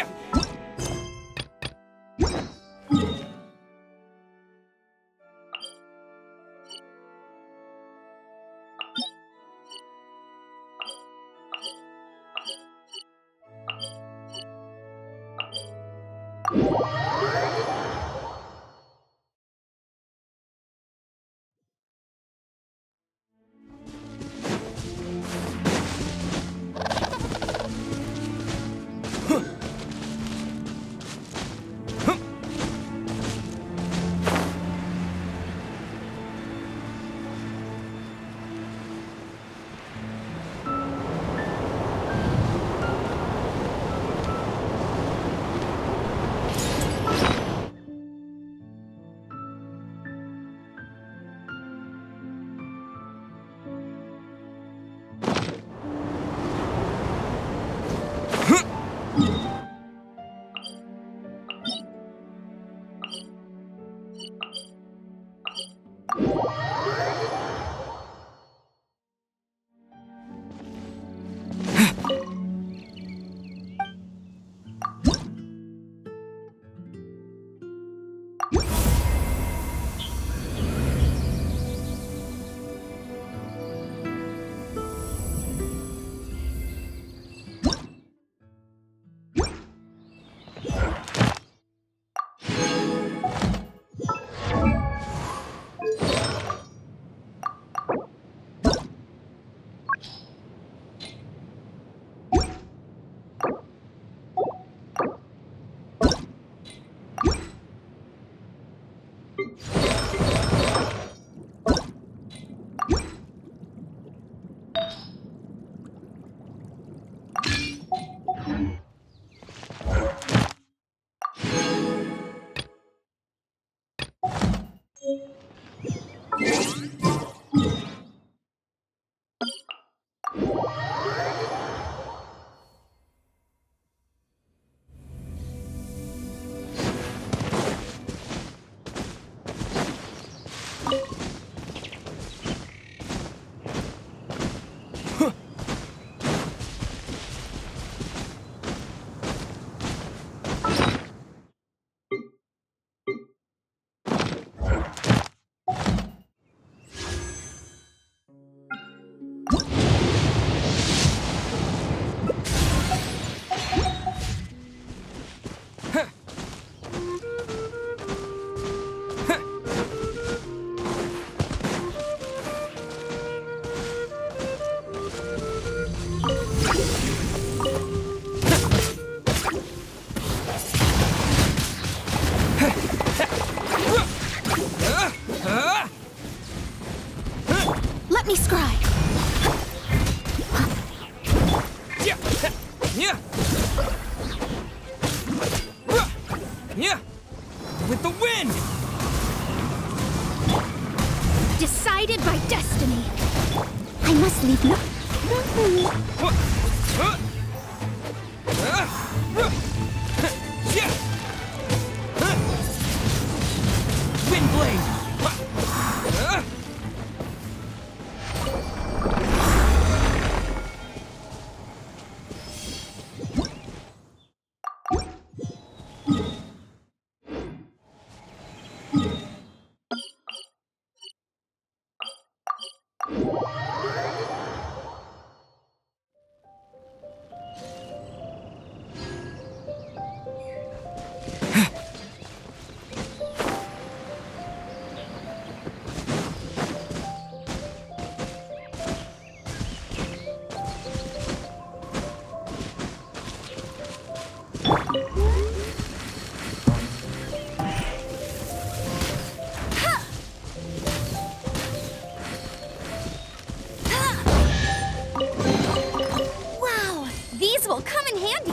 Yeah. Let me scry. Yeah. Yeah. Yeah. With the wind. Decided by destiny. I must leave no. Wind blade. Wow, these will come in handy.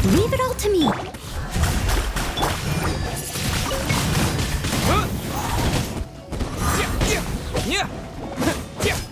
Leave it all to me. Yeah. Yeah. Yeah.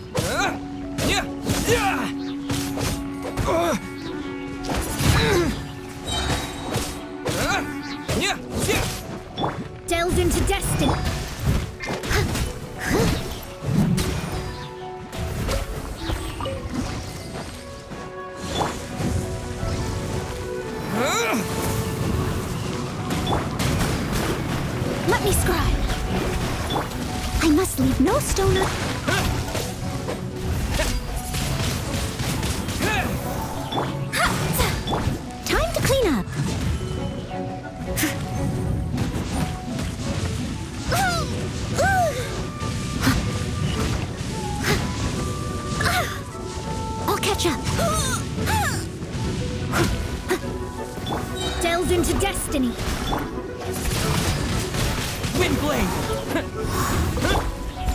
no stone un- Time to clean up. I'll catch up. Delve into destiny. Windblade!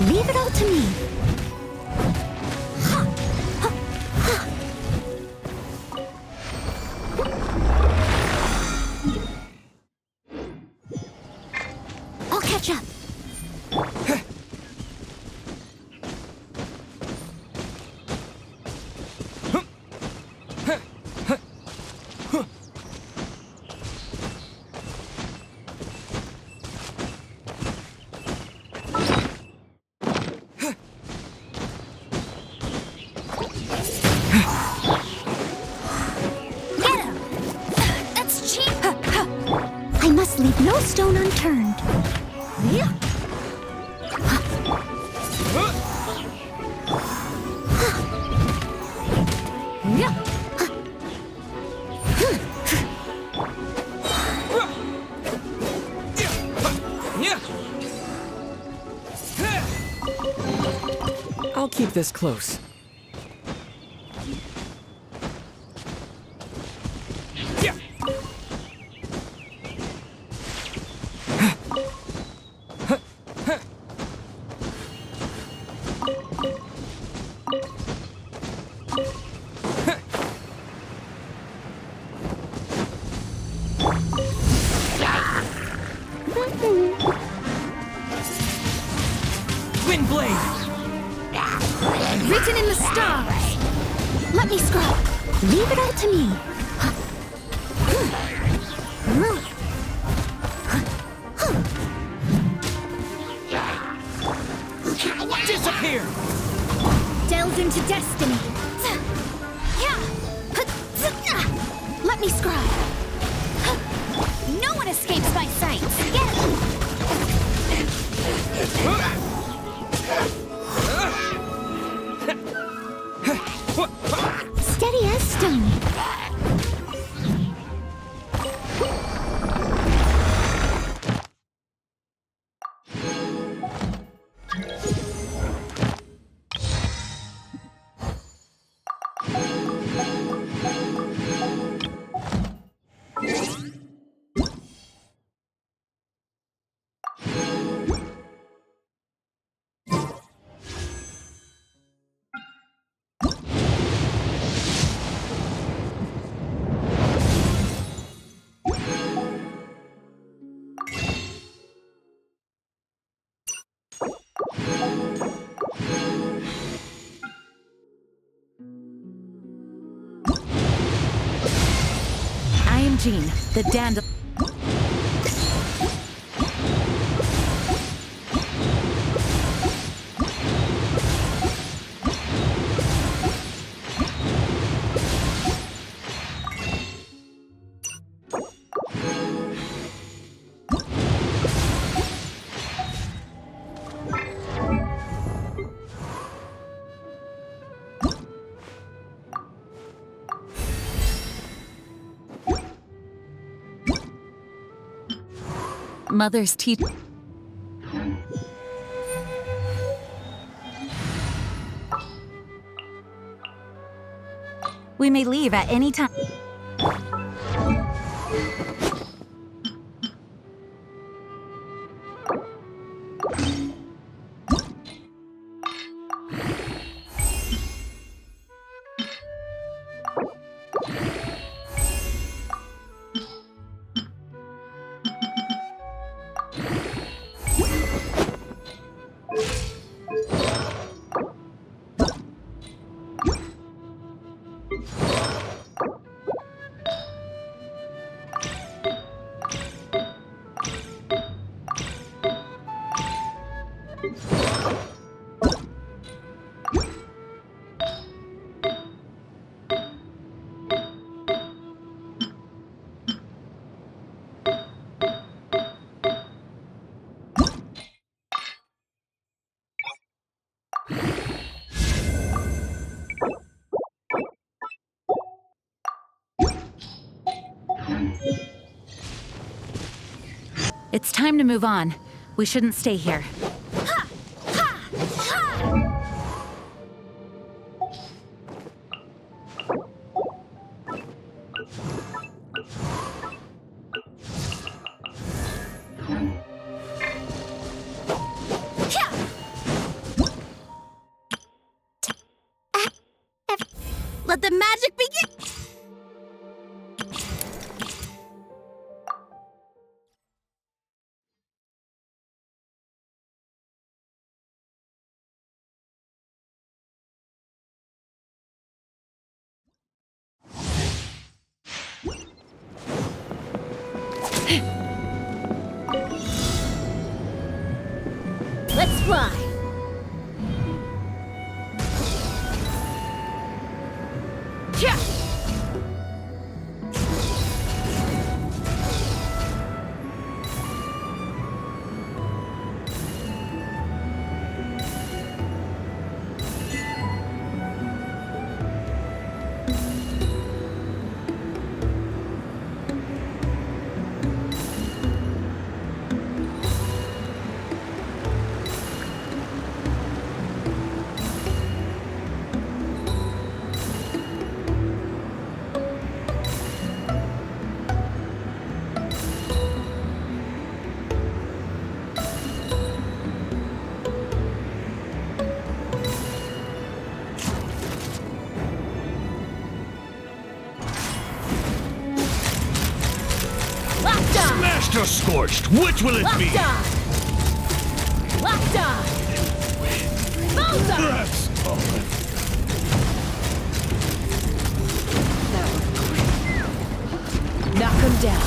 Leave it all to me. I'll catch up. Get him! That's cheap! I must leave no stone unturned. Yeah. I'll keep this close. Windblade! Written in the stars. Let me scrub. Leave it all to me. Disappear! Delve into destiny. Let me scribe. No one escapes my sight. Get him. Steady as stone. I am Jean, the dandelion. Mother's teeth. We may leave at any time. It's time to move on. We shouldn't stay here. Let the magic begin! Let's fly! Yeah! Master Scorched, which will it be? Locked on! Bullseye! That's all. Knock him down.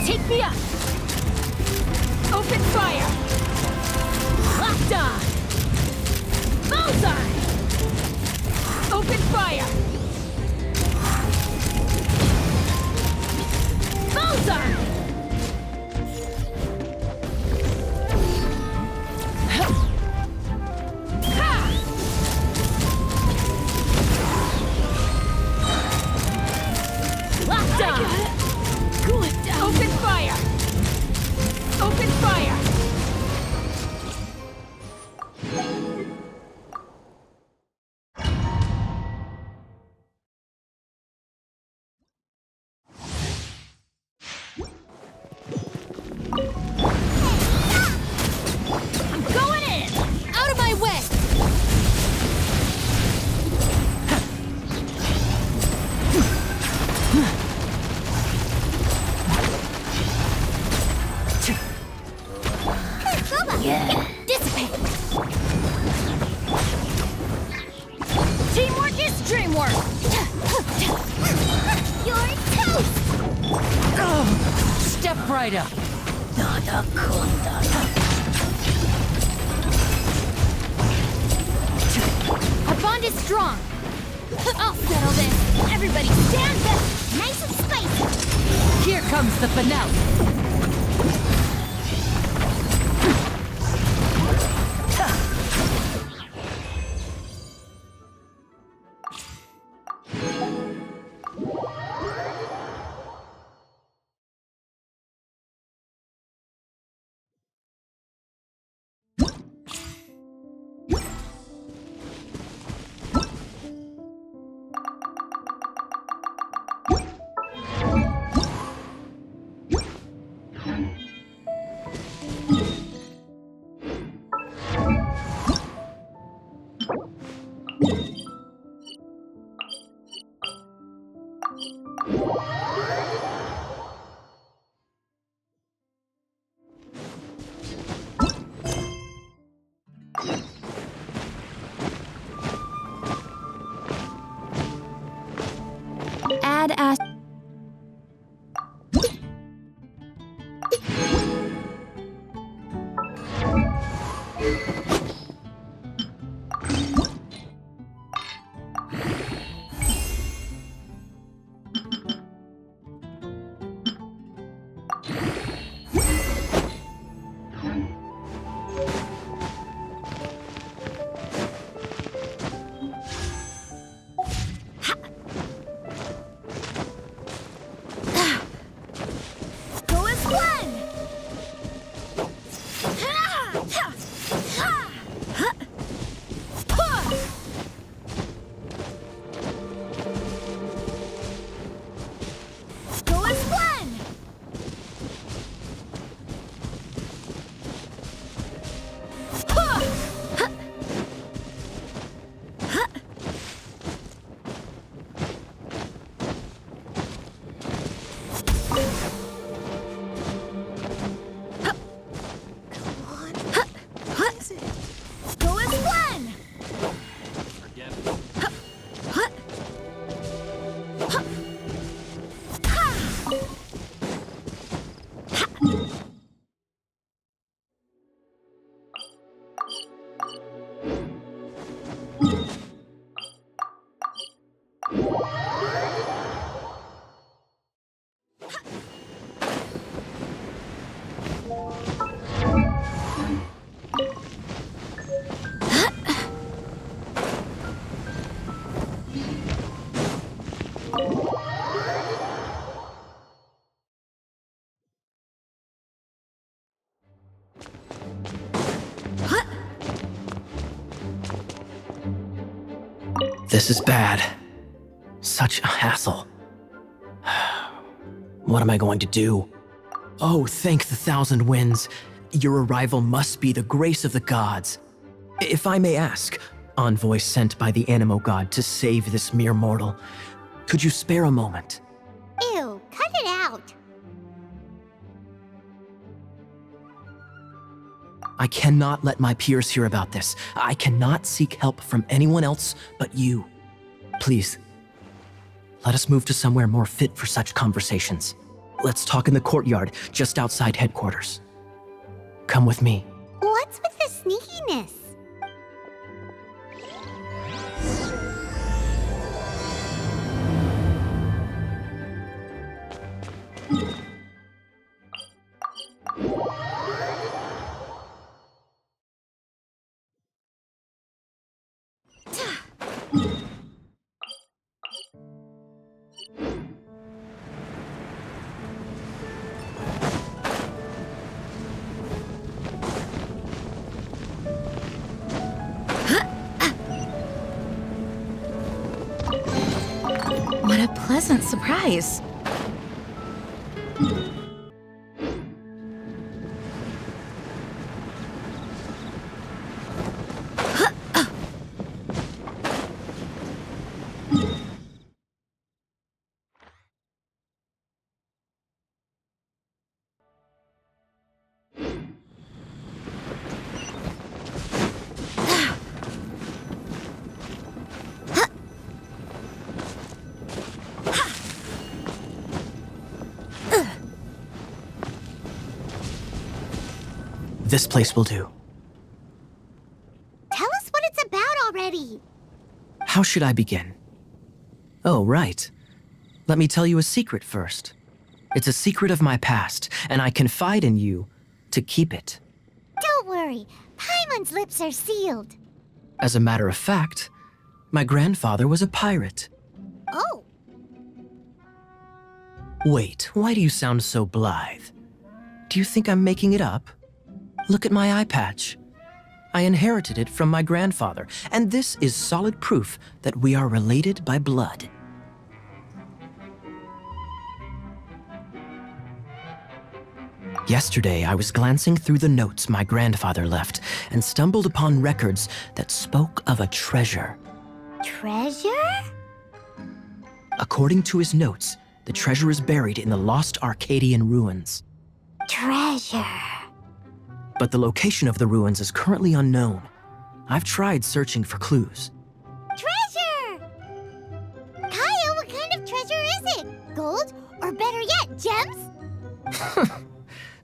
Take me up! Open fire! Locked on! Bullseye! Open fire! Bullseye! Locked on! Cool it down! Open fire! Open fire! I'm going in! Out of my way! Yeah. Dissipate! Teamwork is dreamwork! You're toast! Step right up. Our bond is strong! I'll settle this! Everybody stand back! Nice and spicy! Here comes the finale. Add as This is bad. Such a hassle. What am I going to do? Oh, thank the thousand winds. Your arrival must be the grace of the gods. If I may ask, envoy sent by the Animo god to save this mere mortal, could you spare a moment? Ew, cut it out. I cannot let my peers hear about this. I cannot seek help from anyone else but you. Please, let us move to somewhere more fit for such conversations. Let's talk in the courtyard, just outside headquarters. Come with me. What's with the sneakiness? What a pleasant surprise. This place will do. Tell us what it's about already. How should I begin? Oh, right. Let me tell you a secret first. It's a secret of my past, and I confide in you to keep it. Don't worry, Paimon's lips are sealed. As a matter of fact, my grandfather was a pirate. Oh, Wait, why do you sound so blithe? Do you think I'm making it up? Look at my eye patch. I inherited it from my grandfather, and this is solid proof that we are related by blood. Yesterday, I was glancing through the notes my grandfather left and stumbled upon records that spoke of a treasure. treasure? According to his notes, the treasure is buried in the lost Arcadian ruins. Treasure. But the location of the ruins is currently unknown. I've tried searching for clues. Treasure! Kaya, what kind of treasure is it? Gold? Or better yet, gems?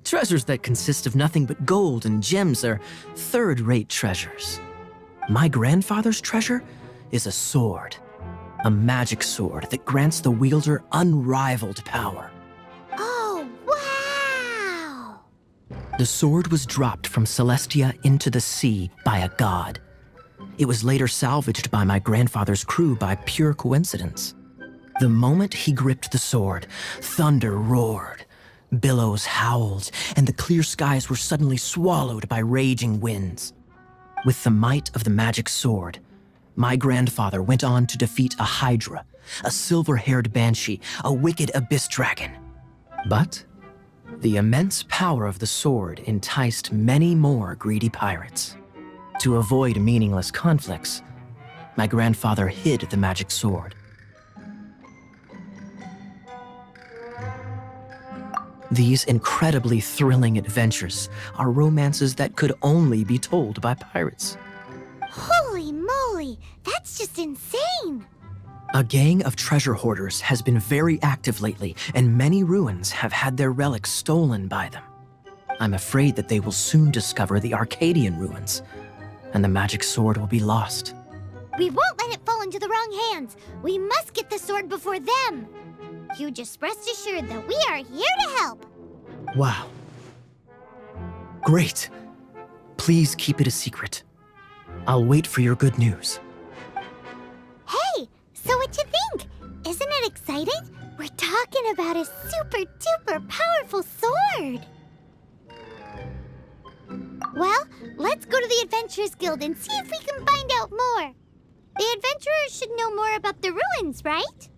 Treasures that consist of nothing but gold and gems are third-rate treasures. My grandfather's treasure is a sword. A magic sword that grants the wielder unrivaled power. Oh, wow! The sword was dropped from Celestia into the sea by a god. It was later salvaged by my grandfather's crew by pure coincidence. The moment he gripped the sword, thunder roared, billows howled, and the clear skies were suddenly swallowed by raging winds. With the might of the magic sword, my grandfather went on to defeat a hydra, a silver-haired banshee, a wicked abyss dragon. But the immense power of the sword enticed many more greedy pirates. To avoid meaningless conflicts, my grandfather hid the magic sword. These incredibly thrilling adventures are romances that could only be told by pirates. Holy moly, that's just insane! A gang of treasure hoarders has been very active lately, and many ruins have had their relics stolen by them. I'm afraid that they will soon discover the Arcadian ruins, and the magic sword will be lost. We won't let it fall into the wrong hands. We must get the sword before them. You just rest assured that we are here to help. Wow. Great. Please keep it a secret. I'll wait for your good news. Hey, so what you think? Isn't it exciting? We're talking about a super duper powerful sword. Well, let's go to the Adventurers Guild and see if we can find out more. The adventurers should know more about the ruins, right?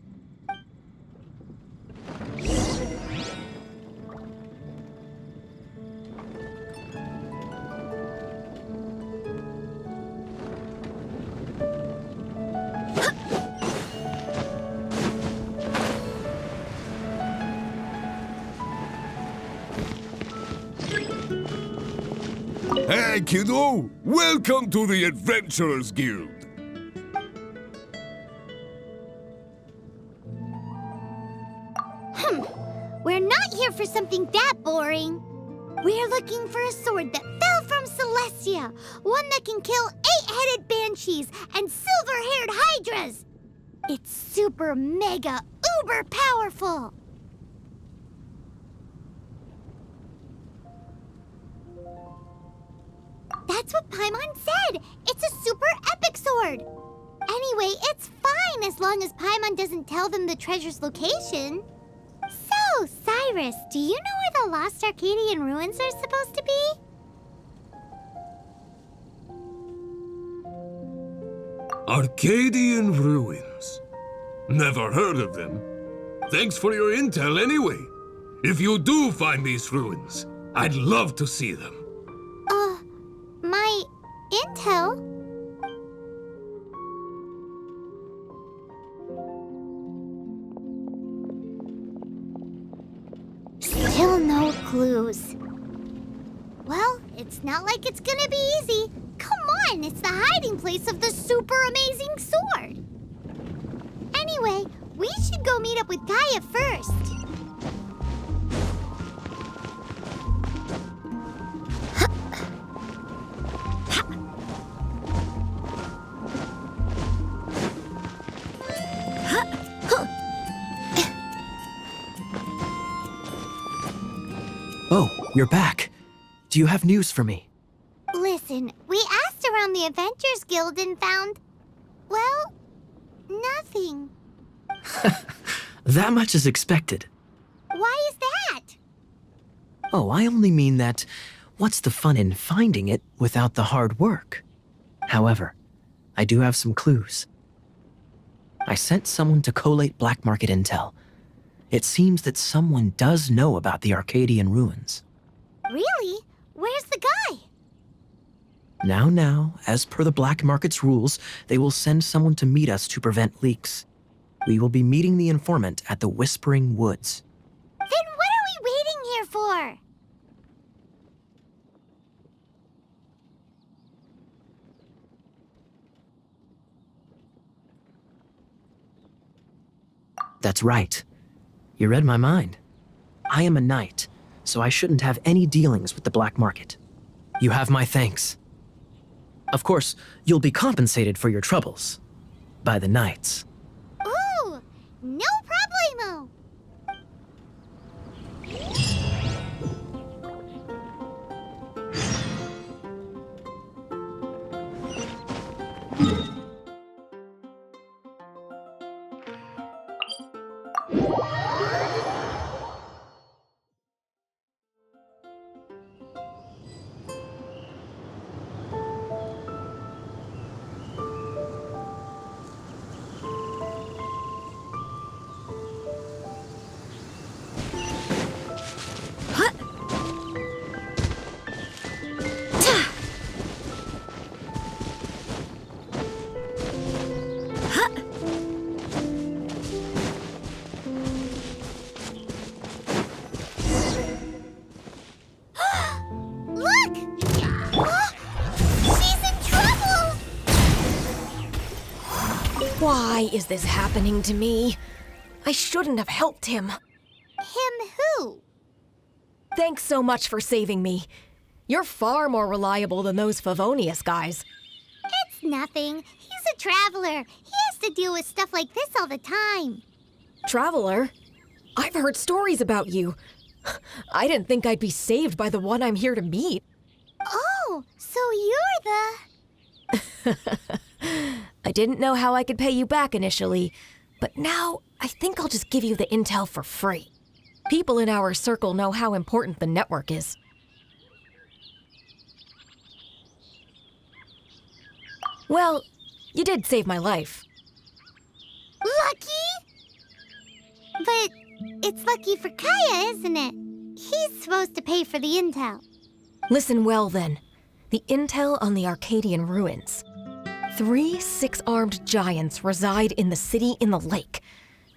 Hey, kiddo! Welcome to the Adventurers Guild! We're not here for something that boring. We're looking for a sword that fell from Celestia. One that can kill 8-headed banshees and silver-haired hydras. It's super mega uber powerful. That's what Paimon said! It's a super epic sword! Anyway, it's fine as long as Paimon doesn't tell them the treasure's location. So, Cyrus, do you know where the lost Arcadian ruins are supposed to be? Arcadian ruins. Never heard of them. Thanks for your intel anyway. If you do find these ruins, I'd love to see them. My intel? Still no clues. Well, it's not like it's gonna be easy. Come on, it's the hiding place of the super amazing sword. Anyway, we should go meet up with Gaia first. Oh, you're back. Do you have news for me? Listen, we asked around the Adventurers Guild and found, well, nothing. That much is expected. Why is that? Oh, I only mean that what's the fun in finding it without the hard work? However, I do have some clues. I sent someone to collate black market intel. It seems that someone does know about the Arcadian ruins. Really? Where's the guy? Now, as per the black market's rules, they will send someone to meet us to prevent leaks. We will be meeting the informant at the Whispering Woods. Then what are we waiting here for? That's right. You read my mind. I am a knight, so I shouldn't have any dealings with the black market. You have my thanks. Of course, you'll be compensated for your troubles. By the knights. Ooh, no problemo. Look! She's in trouble! Why is this happening to me? I shouldn't have helped him. Him who? Thanks so much for saving me. You're far more reliable than those Favonius guys. It's nothing. He's a traveler. He has to deal with stuff like this all the time. Traveler? I've heard stories about you. I didn't think I'd be saved by the one I'm here to meet. Oh, so you're the... I didn't know how I could pay you back initially, but now I think I'll just give you the intel for free. People in our circle know how important the network is. Well, you did save my life. Lucky? But it's lucky for Kaya, isn't it? He's supposed to pay for the intel. Listen well, then. The intel on the Arcadian ruins. 3 six-armed giants reside in the city in the lake.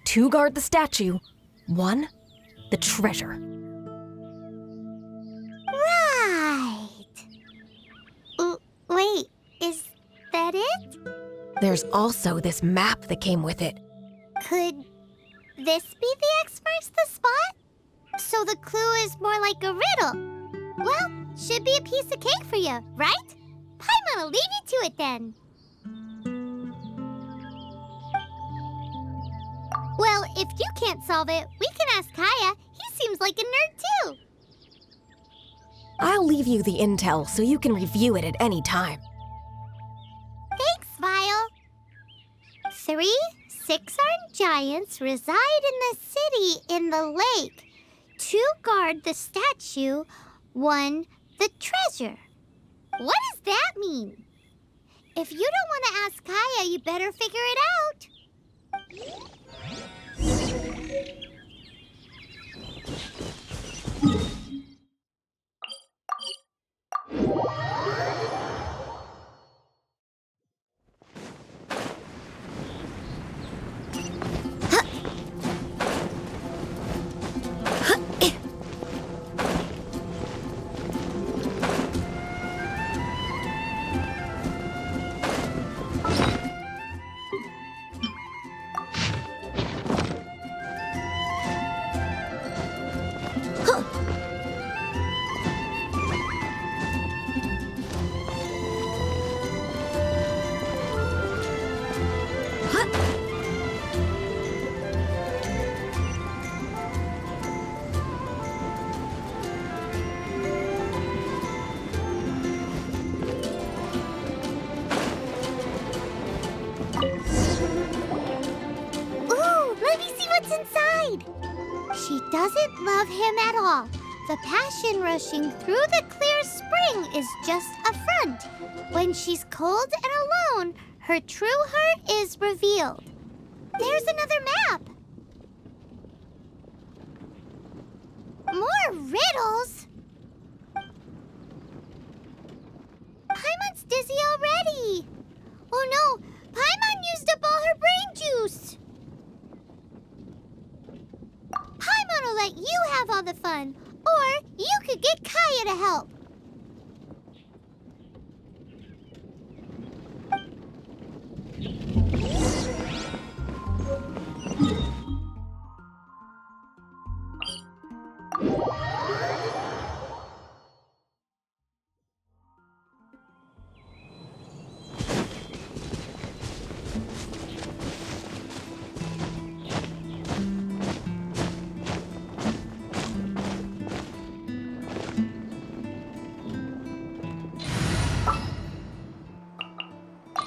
2 guard the statue, 1 the treasure. Right. Wait, is that it? There's also this map that came with it. Could this be the X marks the spot? So the clue is more like a riddle. Well, should be a piece of cake for you, right? Paimon'll leave you to it then. Well, if you can't solve it, we can ask Kaya. He seems like a nerd too. I'll leave you the intel so you can review it at any time. Thanks, Vile. 3 six-armed giants reside in the city in the lake. 2 guard the statue, 1 the treasure. What does that mean? If you don't want to ask Kaya, you better figure it out. She doesn't love him at all. The passion rushing through the clear spring is just a front. When she's cold and alone, her true heart is revealed. There's another map. More riddles? Paimon's dizzy already. Oh no, Paimon used up all her brain juice. Paimon will let you have all the fun, or you could get Kaya to help.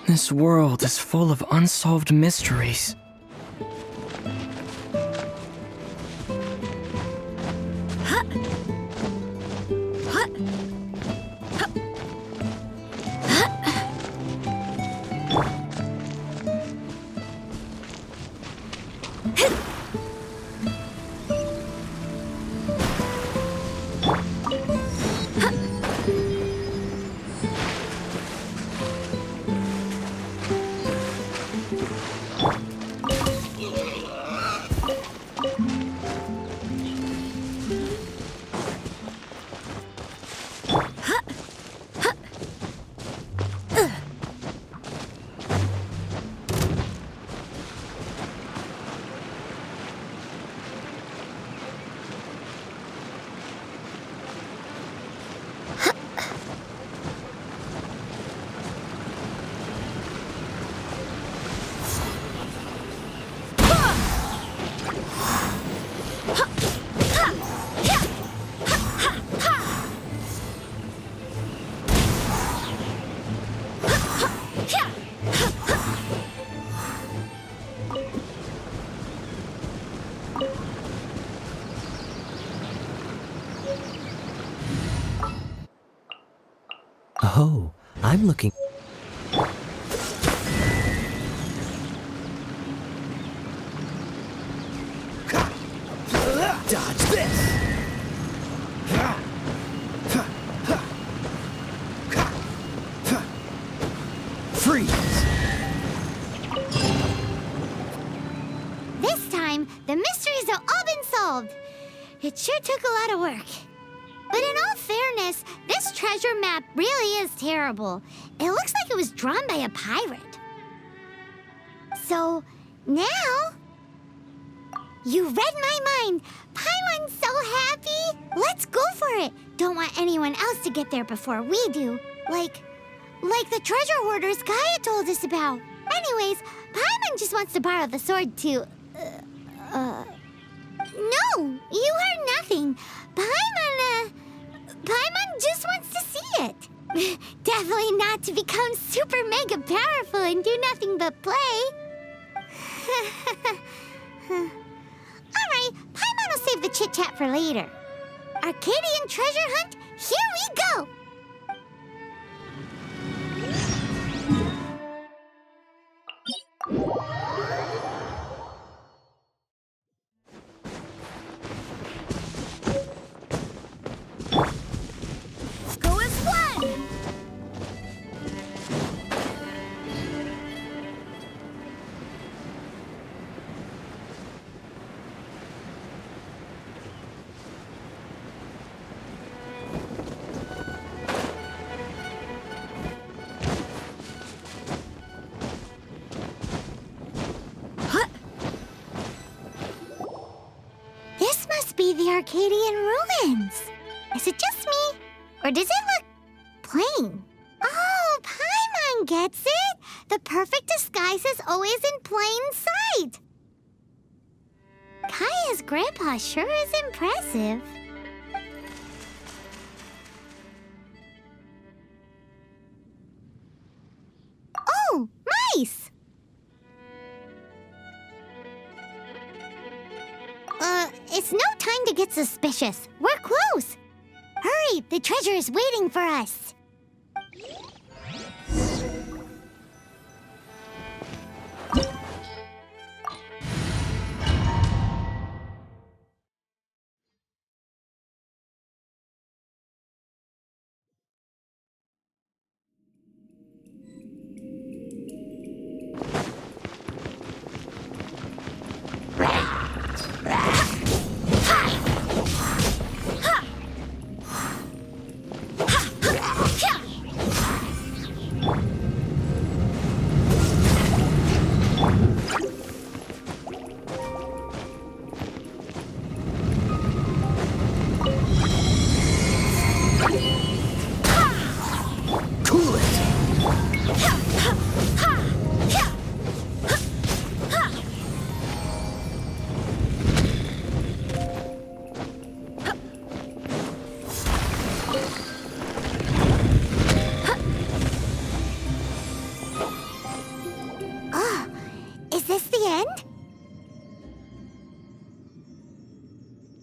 This world is full of unsolved mysteries. Oh, I'm looking. Dodge this! Freeze! This time, the mysteries have all been solved. It sure took a lot of work. But in all fairness, this treasure map really is terrible. It looks like it was drawn by a pirate. So, now... You read my mind! Paimon's so happy! Let's go for it! Don't want anyone else to get there before we do. Like the treasure hoarders Gaia told us about. Anyways, Paimon just wants to borrow the sword to... No! You heard nothing. Paimon just wants to see it. Definitely not to become super mega powerful and do nothing but play. Alright, Paimon will save the chit-chat for later. Arcadian treasure hunt, here we go! Go as one! This must be the Arcadian ruins. Is it just me? Or does it look plain? Oh, Paimon gets it! The perfect disguise is always in plain sight! Kaya's grandpa sure is impressive. Oh, mice! It's no time to get suspicious. We're close. Hurry, the treasure is waiting for us.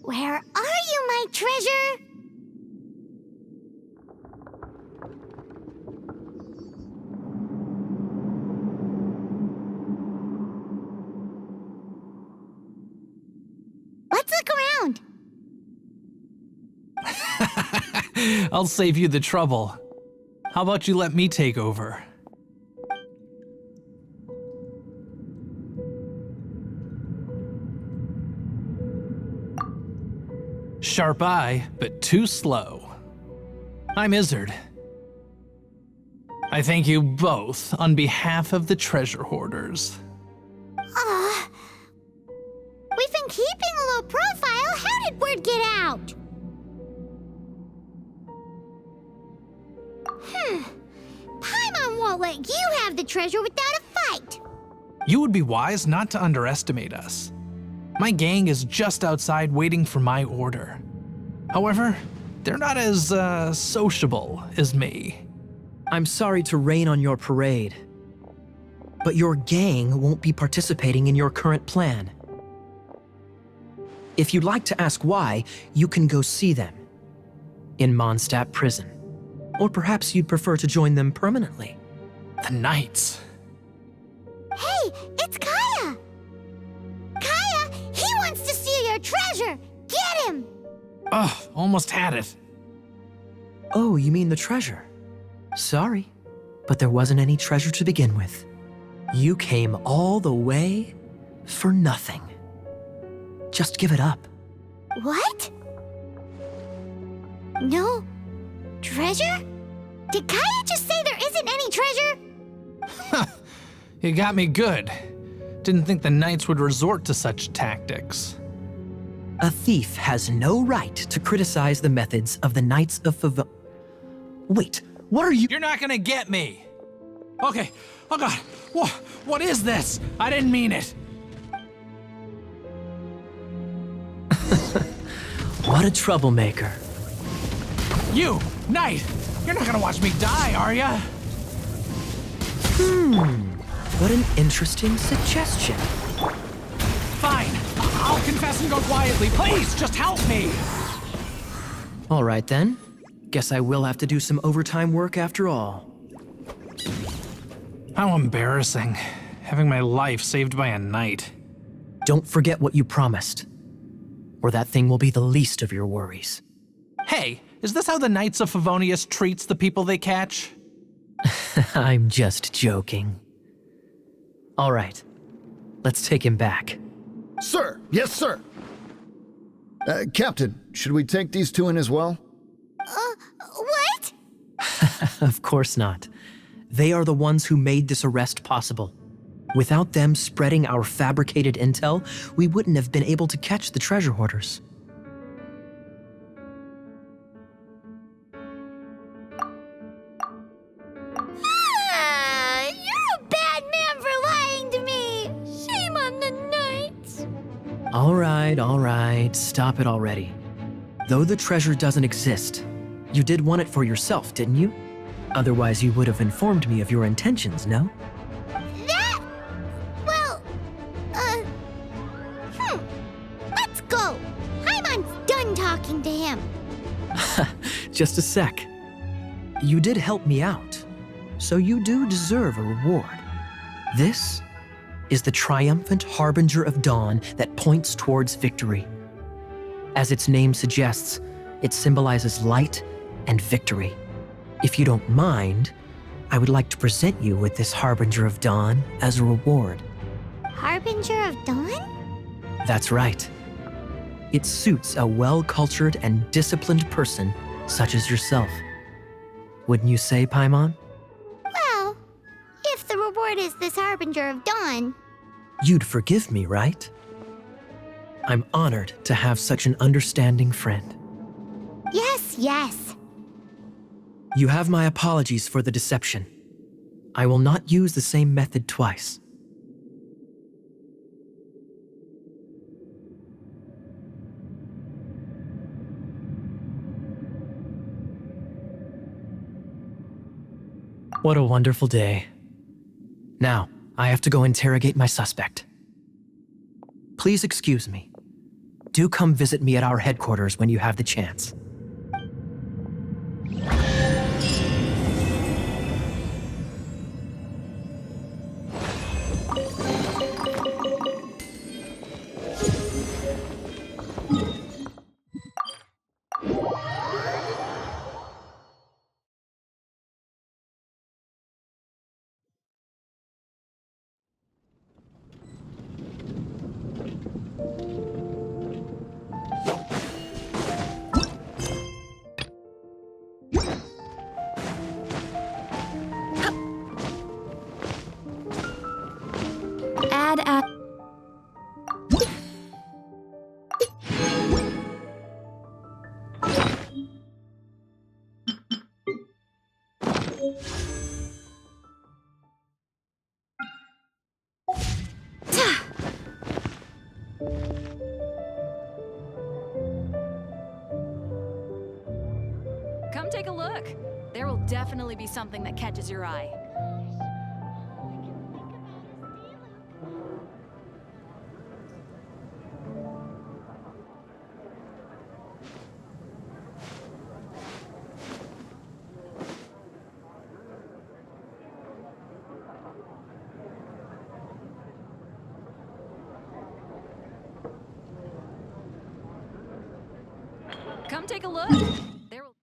Where are you, my treasure? Let's look around. I'll save you the trouble. How about you let me take over? Sharp eye, but too slow. I'm Izzard. I thank you both on behalf of the treasure hoarders. We've been keeping a low profile. How did word get out? Paimon won't let you have the treasure without a fight. You would be wise not to underestimate us. My gang is just outside waiting for my order. However, they're not as, sociable as me. I'm sorry to rain on your parade, but your gang won't be participating in your current plan. If you'd like to ask why, you can go see them in Mondstadt prison. Or perhaps you'd prefer to join them permanently. The Knights. Hey, it's Kaya! Kaya, he wants to steal your treasure! Get him! Ugh, almost had it. Oh, you mean the treasure? Sorry, but there wasn't any treasure to begin with. You came all the way for nothing. Just give it up. What? No treasure? Did Kaya just say there isn't any treasure? You got me good. Didn't think the Knights would resort to such tactics. A thief has no right to criticize the methods of the Knights of Favon. Wait, what are you— You're not gonna get me! Okay, oh god, what is this? I didn't mean it. What a troublemaker. You, Knight, you're not gonna watch me die, are ya? What an interesting suggestion. Fine, I'll confess and go quietly. Please, just help me! All right then. Guess I will have to do some overtime work after all. How embarrassing, having my life saved by a knight. Don't forget what you promised, or that thing will be the least of your worries. Hey, is this how the Knights of Favonius treats the people they catch? I'm just joking. All right, let's take him back. Sir, yes, sir. Captain, should we take these two in as well? What? Of course not. They are the ones who made this arrest possible. Without them spreading our fabricated intel, we wouldn't have been able to catch the treasure hoarders. You're a bad man for lying to me! Shame on the Knights! All right, stop it already. Though the treasure doesn't exist, you did want it for yourself, didn't you? Otherwise, you would have informed me of your intentions, no? Let's go! Paimon's done talking to him. Just a sec. You did help me out, so you do deserve a reward. This is the triumphant harbinger of dawn that points towards victory. As its name suggests, it symbolizes light and victory. If you don't mind, I would like to present you with this harbinger of dawn as a reward. Harbinger of Dawn? That's right. It suits a well-cultured and disciplined person such as yourself. Wouldn't you say, Paimon? Well, if the reward is this Harbinger of Dawn. You'd forgive me, right? I'm honored to have such an understanding friend. Yes. You have my apologies for the deception. I will not use the same method twice. What a wonderful day. Now, I have to go interrogate my suspect. Please excuse me. Do come visit me at our headquarters when you have the chance. Add. look. There will definitely be something that catches your eye. Come take a look. There will...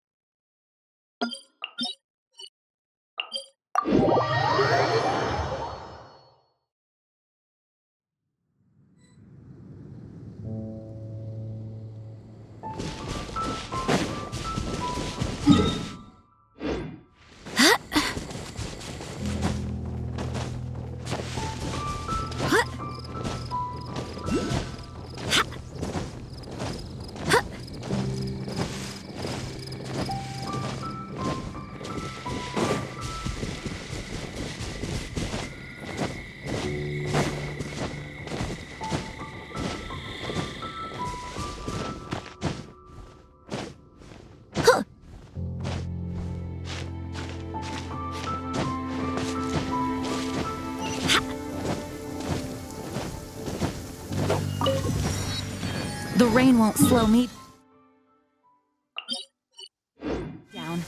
The rain won't slow me down.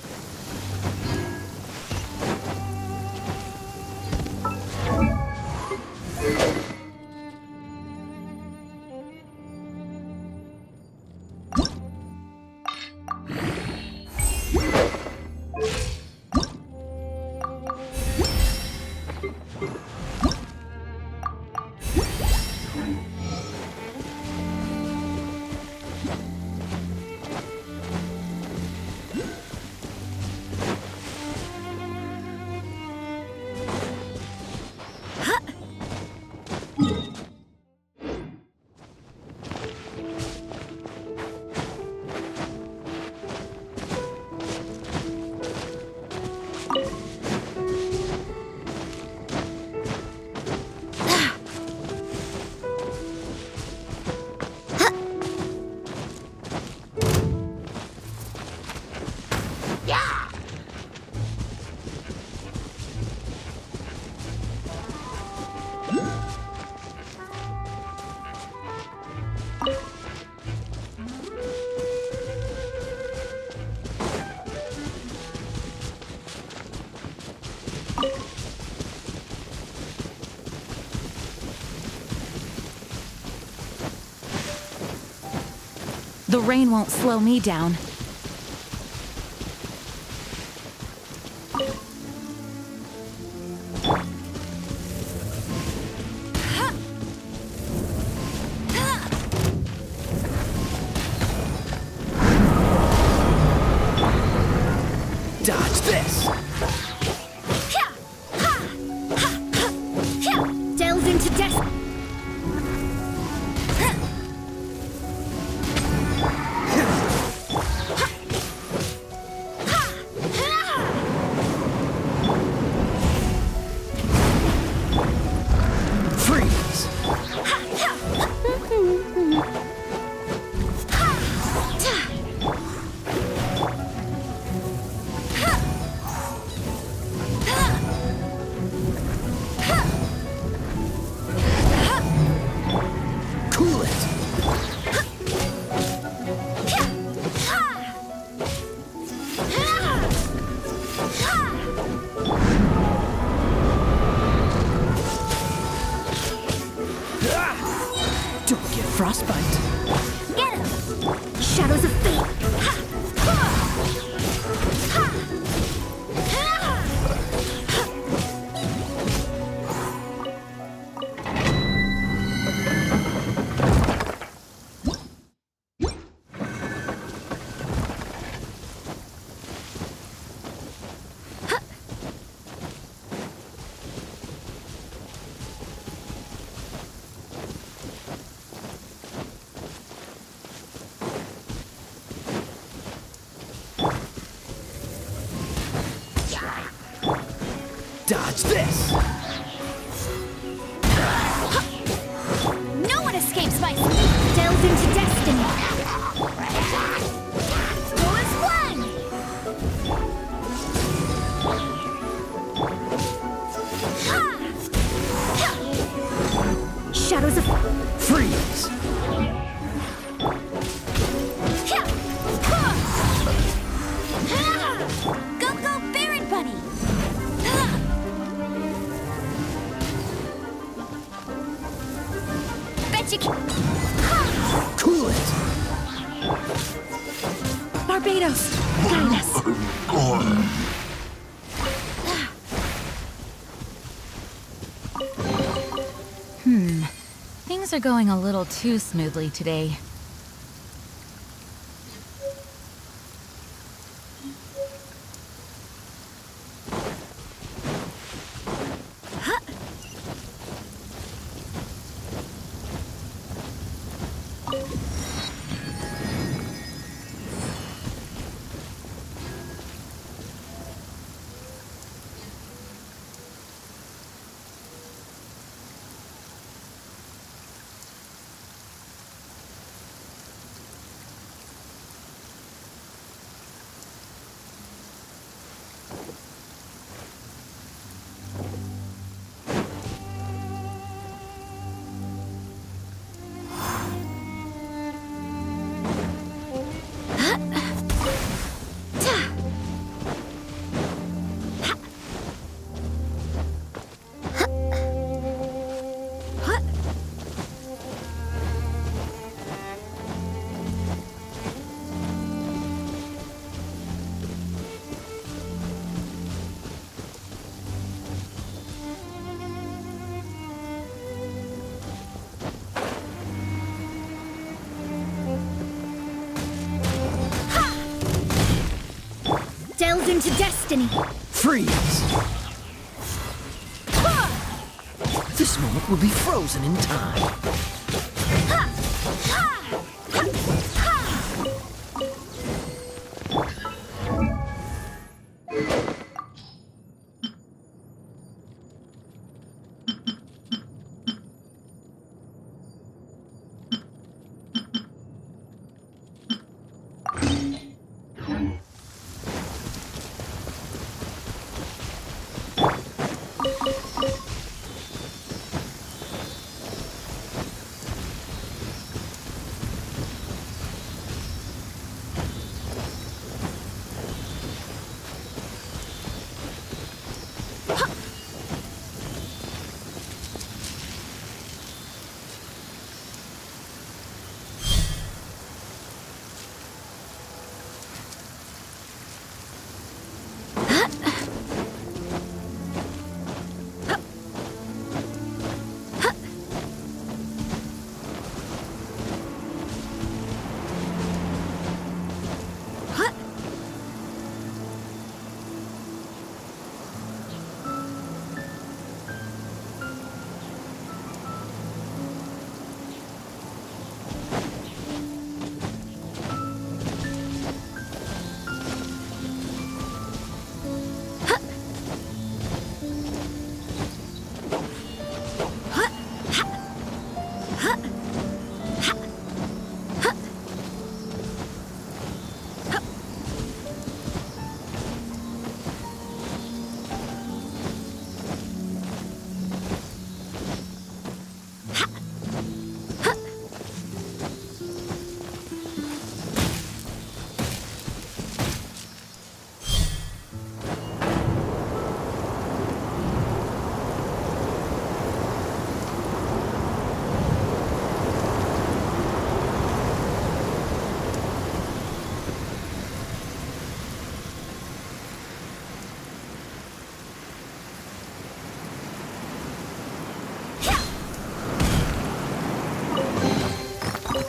The rain won't slow me down. Dodge this! Delves into death. Freeze! Cool it! Don't get frostbite. Get him! Shadows of fate. Dodge this! No one escapes my speed. Delves into destiny. Go as one. Shadows of... Freeze! Go, go, Baron Bunny! Bet you can... Cool it! Barbados! Guide us! Things are going a little too smoothly today. Delve into destiny! Freeze! This moment will be frozen in time.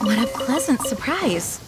What a pleasant surprise.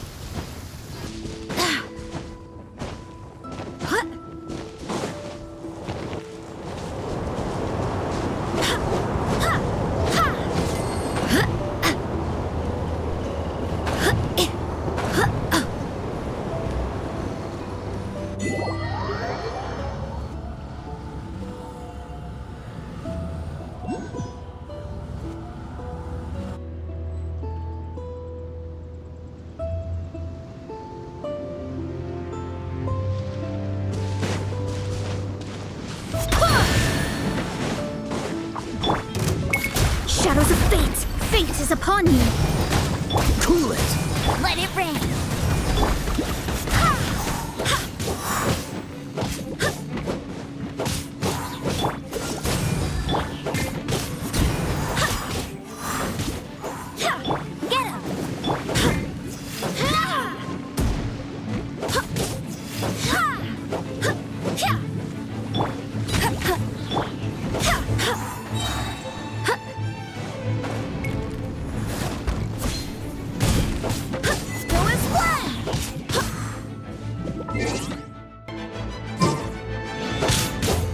Fate is upon me. Cool it! Let it rain. Get him.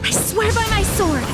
I swear by my sword!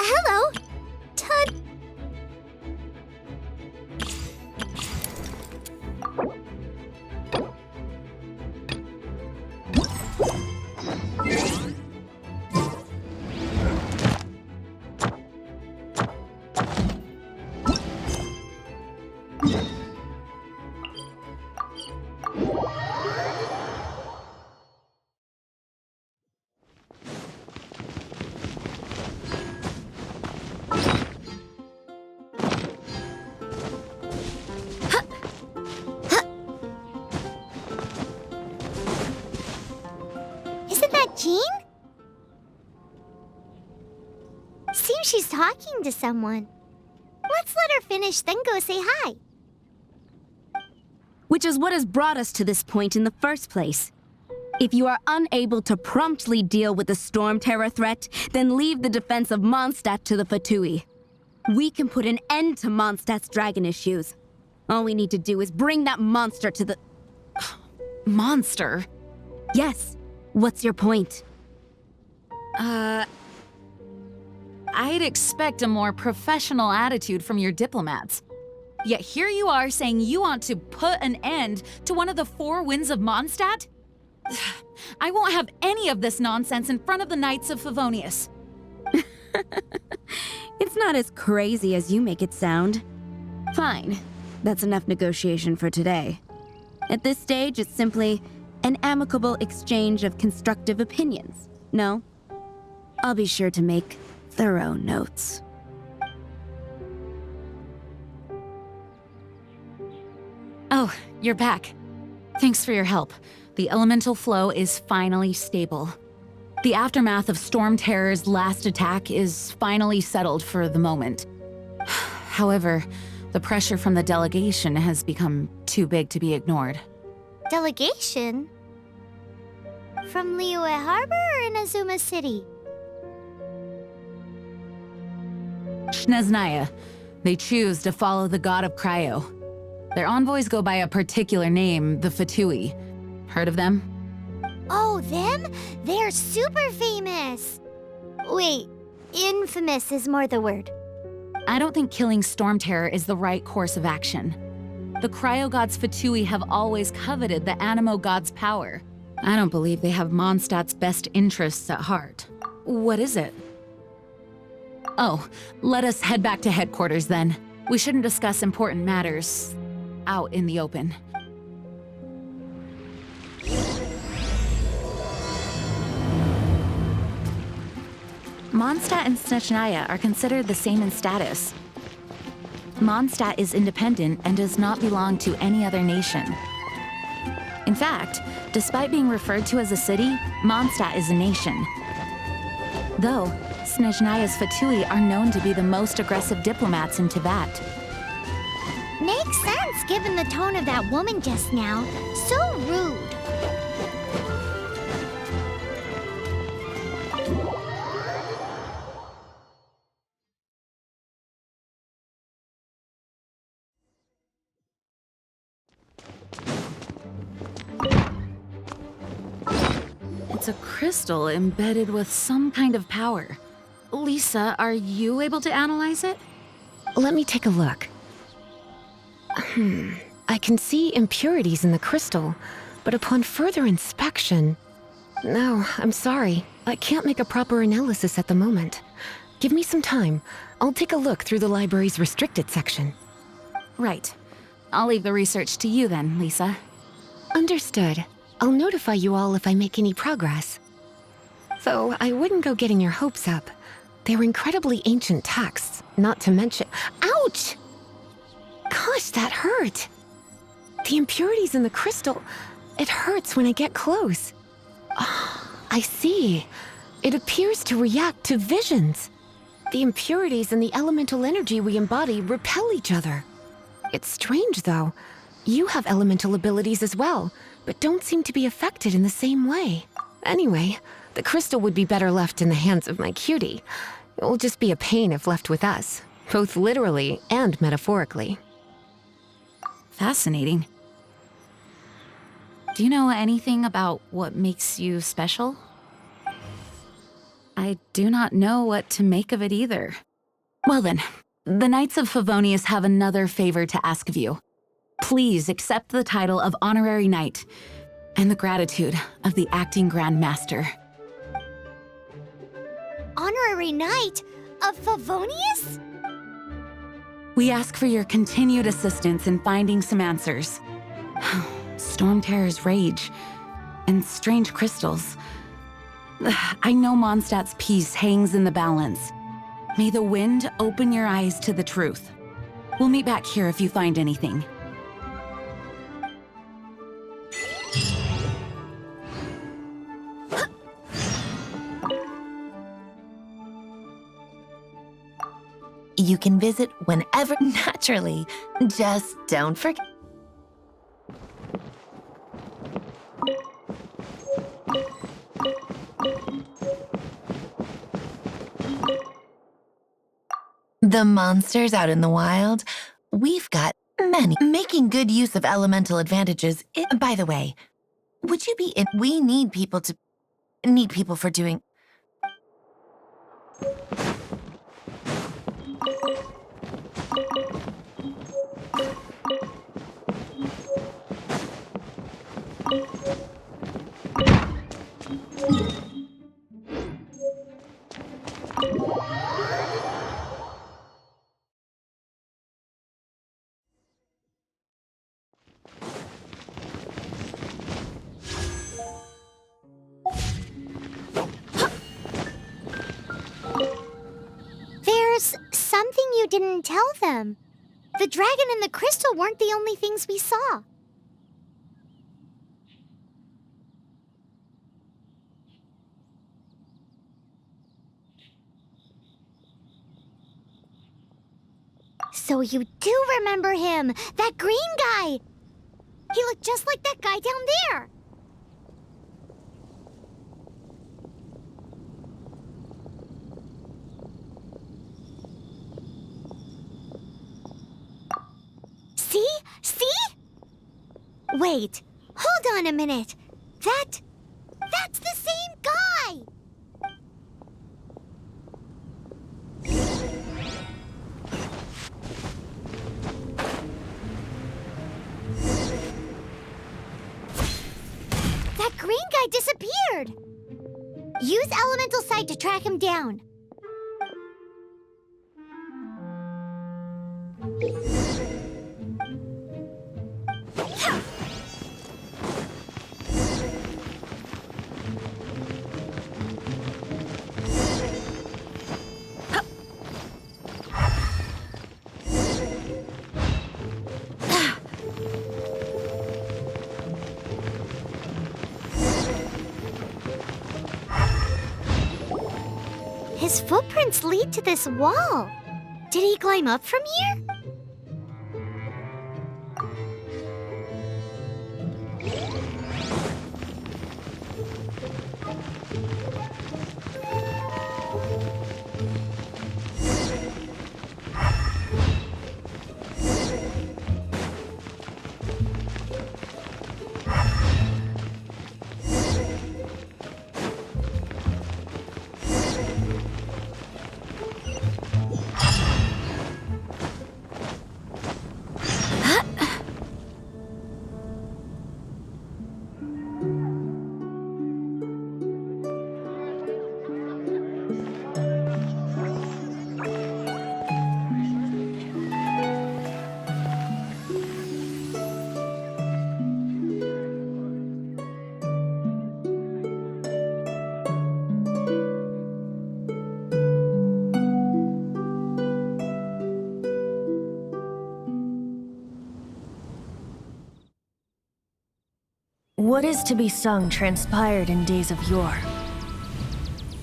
Hello? Todd. Isn't that Jean? Seems she's talking to someone. Let's let her finish, then go say hi. Which is what has brought us to this point in the first place. If you are unable to promptly deal with the Storm Terror threat, then leave the defense of Mondstadt to the Fatui. We can put an end to Mondstadt's dragon issues. All we need to do is bring that monster to the... Monster? Yes. What's your point? I'd expect a more professional attitude from your diplomats. Yet here you are saying you want to put an end to one of the four winds of Mondstadt? I won't have any of this nonsense in front of the Knights of Favonius. It's not as crazy as you make it sound. Fine. That's enough negotiation for today. At this stage, it's simply an amicable exchange of constructive opinions. No? I'll be sure to make thorough notes. Oh, you're back. Thanks for your help. The elemental flow is finally stable. The aftermath of Storm Terror's last attack is finally settled for the moment. However, the pressure from the delegation has become too big to be ignored. Delegation? From Liyue Harbor or Inazuma City? Shneznaya. They choose to follow the god of Cryo. Their envoys go by a particular name, the Fatui. Heard of them? Oh, them? They're super famous! Wait, infamous is more the word. I don't think killing Storm Terror is the right course of action. The Cryo God's Fatui have always coveted the Animo God's power. I don't believe they have Mondstadt's best interests at heart. What is it? Oh, let us head back to headquarters then. We shouldn't discuss important matters out in the open. Mondstadt and Snezhnaya are considered the same in status. Mondstadt is independent and does not belong to any other nation. In fact, despite being referred to as a city, Mondstadt is a nation. Though, Snezhnaya's Fatui are known to be the most aggressive diplomats in Teyvat. Makes sense given the tone of that woman just now. So rude. It's a crystal embedded with some kind of power. Lisa, are you able to analyze it? Let me take a look. I can see impurities in the crystal, but upon further inspection... No, I'm sorry. I can't make a proper analysis at the moment. Give me some time. I'll take a look through the library's restricted section. Right. I'll leave the research to you then, Lisa. Understood. I'll notify you all if I make any progress. Though I wouldn't go getting your hopes up. They're incredibly ancient texts, not to mention— Ouch! Gosh, that hurt! The impurities in the crystal, it hurts when I get close. Oh, I see. It appears to react to visions. The impurities and the elemental energy we embody repel each other. It's strange, though. You have elemental abilities as well, but don't seem to be affected in the same way. Anyway, the crystal would be better left in the hands of my cutie. It will just be a pain if left with us, both literally and metaphorically. Fascinating. Do you know anything about what makes you special? I do not know what to make of it either. Well then, the Knights of Favonius have another favor to ask of you. Please accept the title of Honorary Knight and the gratitude of the Acting Grand Master. Honorary Knight of Favonius? We ask for your continued assistance in finding some answers. Storm Terror's rage and strange crystals. I know Mondstadt's peace hangs in the balance. May the wind open your eyes to the truth. We'll meet back here if you find anything. You can visit whenever, naturally. Just don't forget. The monsters out in the wild, we've got many. Making good use of elemental advantages. By the way, would you be in? We need people for doing. There's something you didn't tell them. The dragon and the crystal weren't the only things we saw. So you do remember him, that green guy! He looked just like that guy down there! See? See? Wait, hold on a minute. That's the same guy! That green guy disappeared! Use Elemental Sight to track him down. His footprints lead to this wall. Did he climb up from here? What is to be sung transpired in days of yore,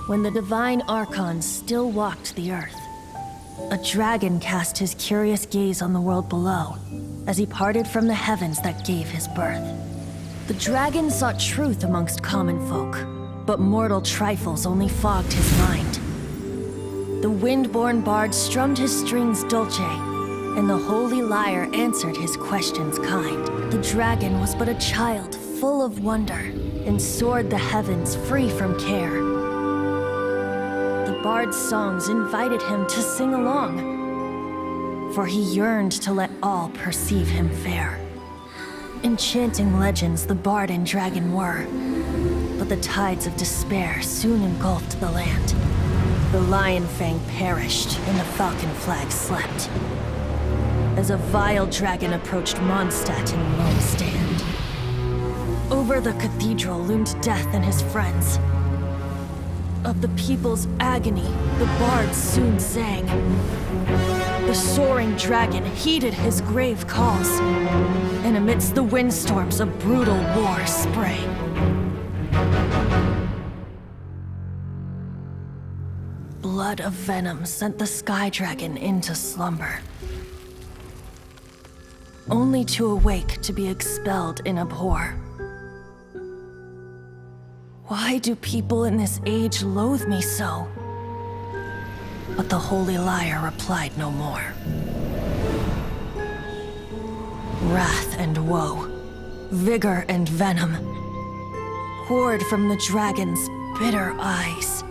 when the divine archons still walked the earth. A dragon cast his curious gaze on the world below, as he parted from the heavens that gave his birth. The dragon sought truth amongst common folk, but mortal trifles only fogged his mind. The wind-born bard strummed his strings dulce, and the holy lyre answered his questions kind. The dragon was but a child, full of wonder, and soared the heavens free from care. The bard's songs invited him to sing along, for he yearned to let all perceive him fair. Enchanting legends the bard and dragon were, but the tides of despair soon engulfed the land. The lion fang perished, and the falcon flag slept, as a vile dragon approached Mondstadt in lone stand. Over the cathedral loomed death and his friends. Of the people's agony, the bards soon sang. The soaring dragon heeded his grave calls, and amidst the windstorms a brutal war sprang. Blood of venom sent the sky dragon into slumber, only to awake to be expelled in abhor. Why do people in this age loathe me so? But the holy lyre replied no more. Wrath and woe, vigor and venom, poured from the dragon's bitter eyes.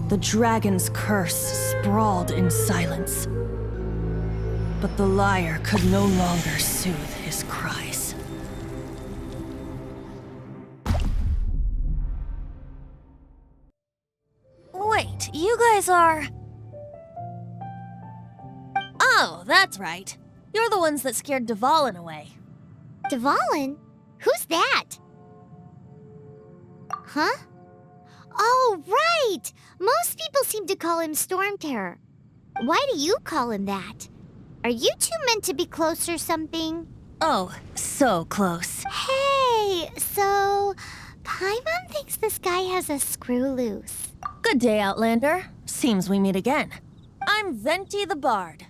The dragon's curse sprawled in silence, but the lyre could no longer soothe his cries. Wait, you guys are... Oh, that's right. You're the ones that scared Dvalin away. Dvalin? Who's that? Huh? Oh, right! Most people seem to call him Storm Terror. Why do you call him that? Are you two meant to be close or something? Oh, so close. Hey, so... Paimon thinks this guy has a screw loose. Good day, Outlander. Seems we meet again. I'm Venti the Bard.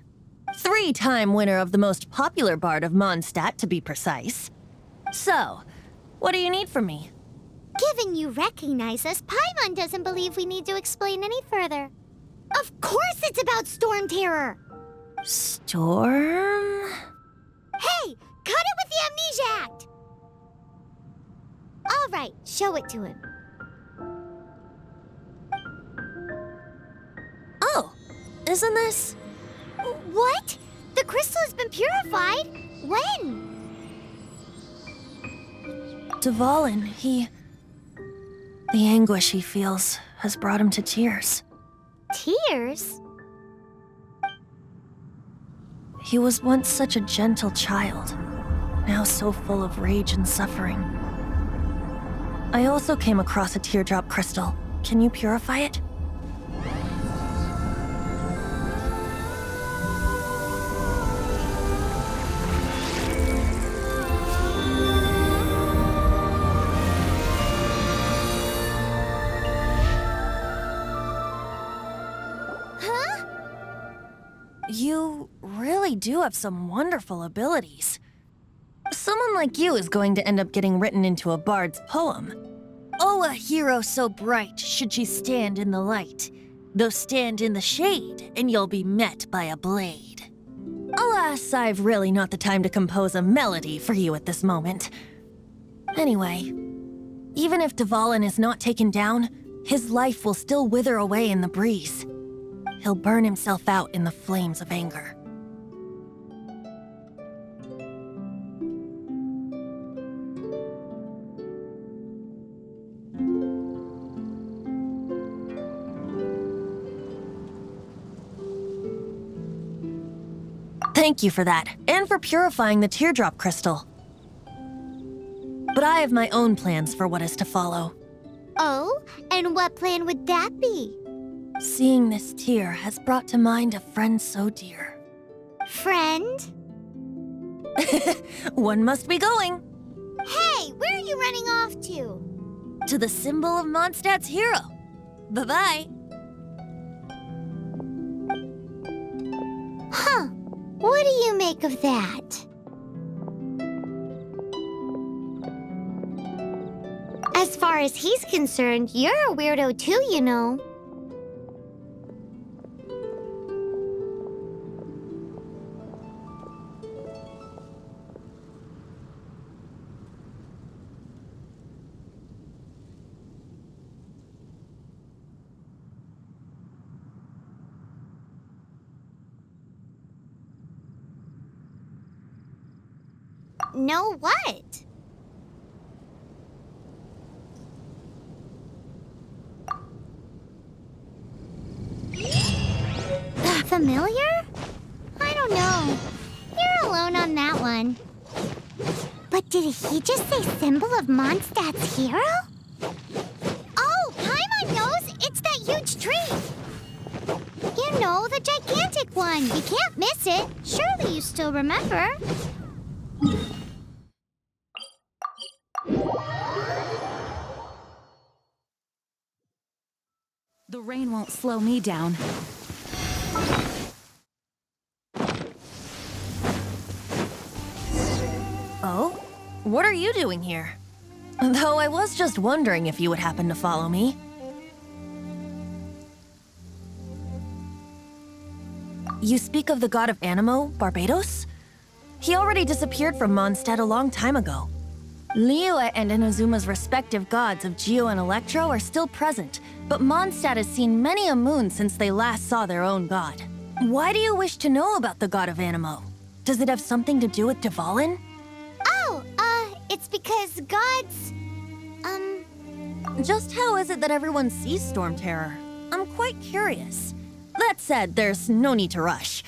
3-time winner of the most popular bard of Mondstadt, to be precise. So, what do you need from me? Given you recognize us, Paimon doesn't believe we need to explain any further. Of course it's about Storm Terror! Storm? Hey! Cut it with the Amnesia Act! All right, show it to him. Oh, isn't this... What? The crystal has been purified? When? Dvalin, the anguish he feels has brought him to tears. Tears? He was once such a gentle child, now so full of rage and suffering. I also came across a teardrop crystal. Can you purify it? You really do have some wonderful abilities. Someone like you is going to end up getting written into a bard's poem. Oh, a hero so bright should she stand in the light, though stand in the shade, and you'll be met by a blade. Alas, I've really not the time to compose a melody for you at this moment. Anyway, even if Dvalin is not taken down, his life will still wither away in the breeze. He'll burn himself out in the flames of anger. Thank you for that, and for purifying the teardrop crystal. But I have my own plans for what is to follow. Oh, and what plan would that be? Seeing this tear has brought to mind a friend so dear. Friend? One must be going. Hey, where are you running off to? To the symbol of Mondstadt's hero. Bye-bye. Huh. What do you make of that? As far as he's concerned, you're a weirdo too, you know. No what? Familiar? I don't know. You're alone on that one. But did he just say symbol of Mondstadt's hero? Oh, Paimon knows! It's that huge tree! You know, the gigantic one. You can't miss it. Surely you still remember. The rain won't slow me down. Oh? What are you doing here? Though I was just wondering if you would happen to follow me. You speak of the god of Animo, Barbados? He already disappeared from Mondstadt a long time ago. Liyue and Inazuma's respective gods of Geo and Electro are still present, but Mondstadt has seen many a moon since they last saw their own god. Why do you wish to know about the god of Animo? Does it have something to do with Dvalin? Oh, it's because gods... Just how is it that everyone sees Storm Terror? I'm quite curious. That said, there's no need to rush.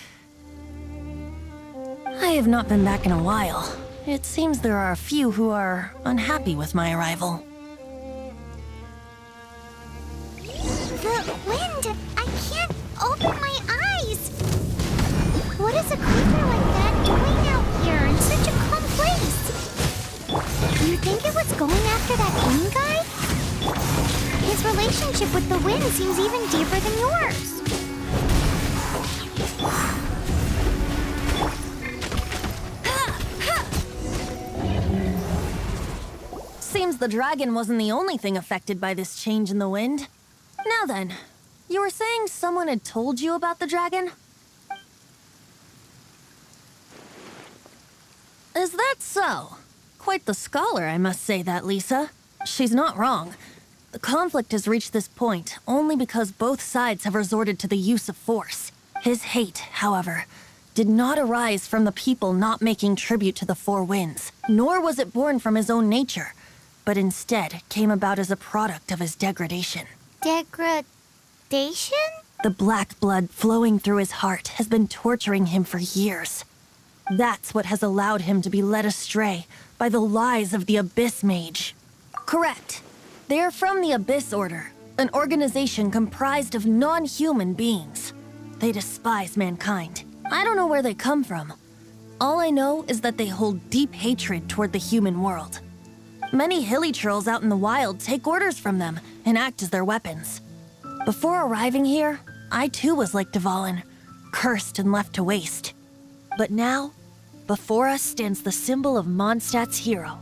I have not been back in a while. It seems there are a few who are unhappy with my arrival. The wind! I can't open my eyes! What is a creature like that doing out here in such a calm place? You think it was going after that wind guy? His relationship with the wind seems even deeper than yours. Seems the dragon wasn't the only thing affected by this change in the wind. Now then, you were saying someone had told you about the dragon? Is that so? Quite the scholar, I must say that, Lisa. She's not wrong. The conflict has reached this point only because both sides have resorted to the use of force. His hate, however, did not arise from the people not making tribute to the Four Winds, nor was it born from his own nature, but instead came about as a product of his degradation. Degradation? The black blood flowing through his heart has been torturing him for years. That's what has allowed him to be led astray by the lies of the Abyss Mage. Correct. They are from the Abyss Order, an organization comprised of non-human beings. They despise mankind. I don't know where they come from. All I know is that they hold deep hatred toward the human world. Many hilly trolls out in the wild take orders from them and act as their weapons. Before arriving here, I too was like Dvalin, cursed and left to waste. But now, before us stands the symbol of Mondstadt's hero,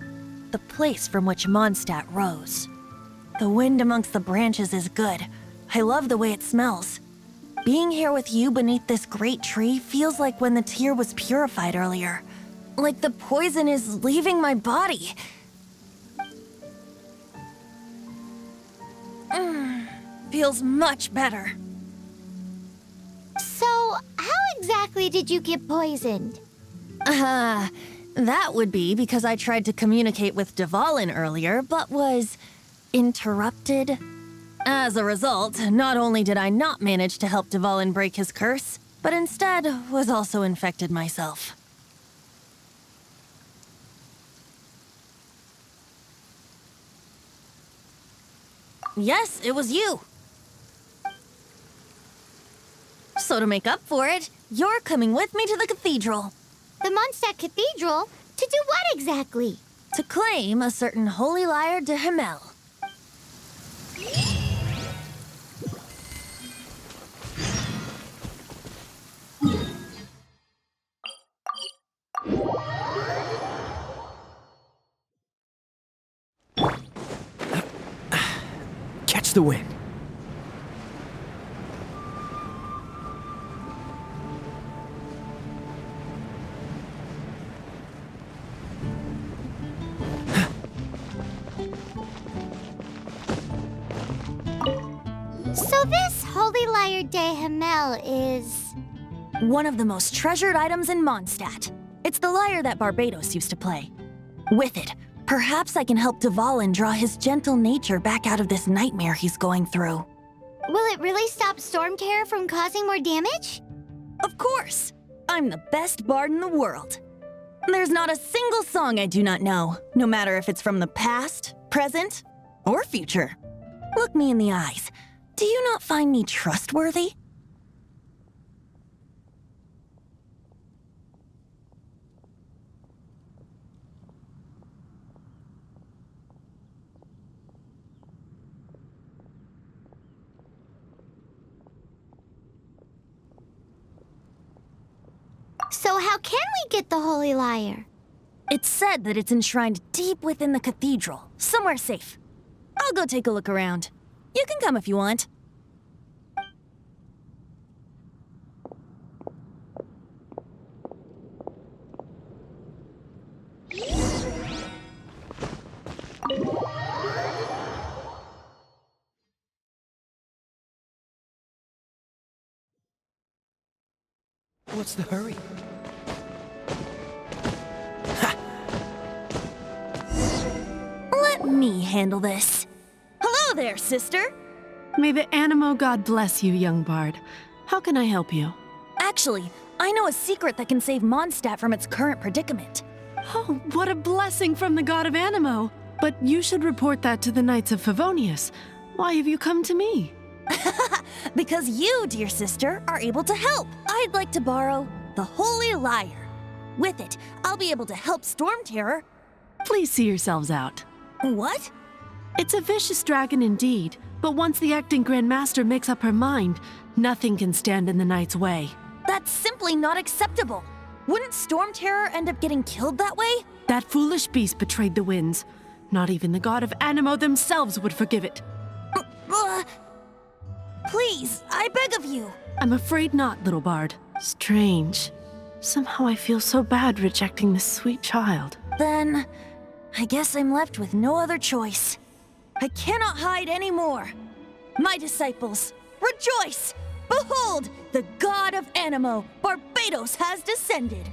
the place from which Mondstadt rose. The wind amongst the branches is good. I love the way it smells. Being here with you beneath this great tree feels like when the tear was purified earlier. Like the poison is leaving my body. Feels much better. So, how exactly did you get poisoned? That would be because I tried to communicate with Dvalin earlier, but was interrupted. As a result, not only did I not manage to help Dvalin break his curse, but instead was also infected myself. Yes, it was you. So to make up for it, you're coming with me to the cathedral. The Mondstadt Cathedral? To do what exactly? To claim a certain holy lyre de Himmel. Catch the wind. So this holy lyre de Himmel is... one of the most treasured items in Mondstadt. It's the lyre that Barbados used to play. With it, perhaps I can help Dvalin draw his gentle nature back out of this nightmare he's going through. Will it really stop Storm Terror from causing more damage? Of course! I'm the best bard in the world. There's not a single song I do not know, no matter if it's from the past, present, or future. Look me in the eyes. Do you not find me trustworthy? So how can we get the holy lyre? It's said that it's enshrined deep within the cathedral, somewhere safe. I'll go take a look around. You can come if you want. What's the hurry? Let me handle this. Hello there, sister! May the Animo God bless you, young bard. How can I help you? Actually, I know a secret that can save Mondstadt from its current predicament. Oh, what a blessing from the God of Animo! But you should report that to the Knights of Favonius. Why have you come to me? Because you, dear sister, are able to help. I'd like to borrow the Holy Lyre. With it, I'll be able to help Storm Terror. Please see yourselves out. What? It's a vicious dragon indeed, but once the acting Grand Master makes up her mind, nothing can stand in the Knight's way. That's simply not acceptable. Wouldn't Storm Terror end up getting killed that way? That foolish beast betrayed the winds. Not even the God of Animo themselves would forgive it. Please, I beg of you. I'm afraid not, little bard. Strange. Somehow I feel so bad rejecting this sweet child. Then, I guess I'm left with no other choice. I cannot hide anymore. My disciples, rejoice! Behold, the God of Animo, Barbados, has descended.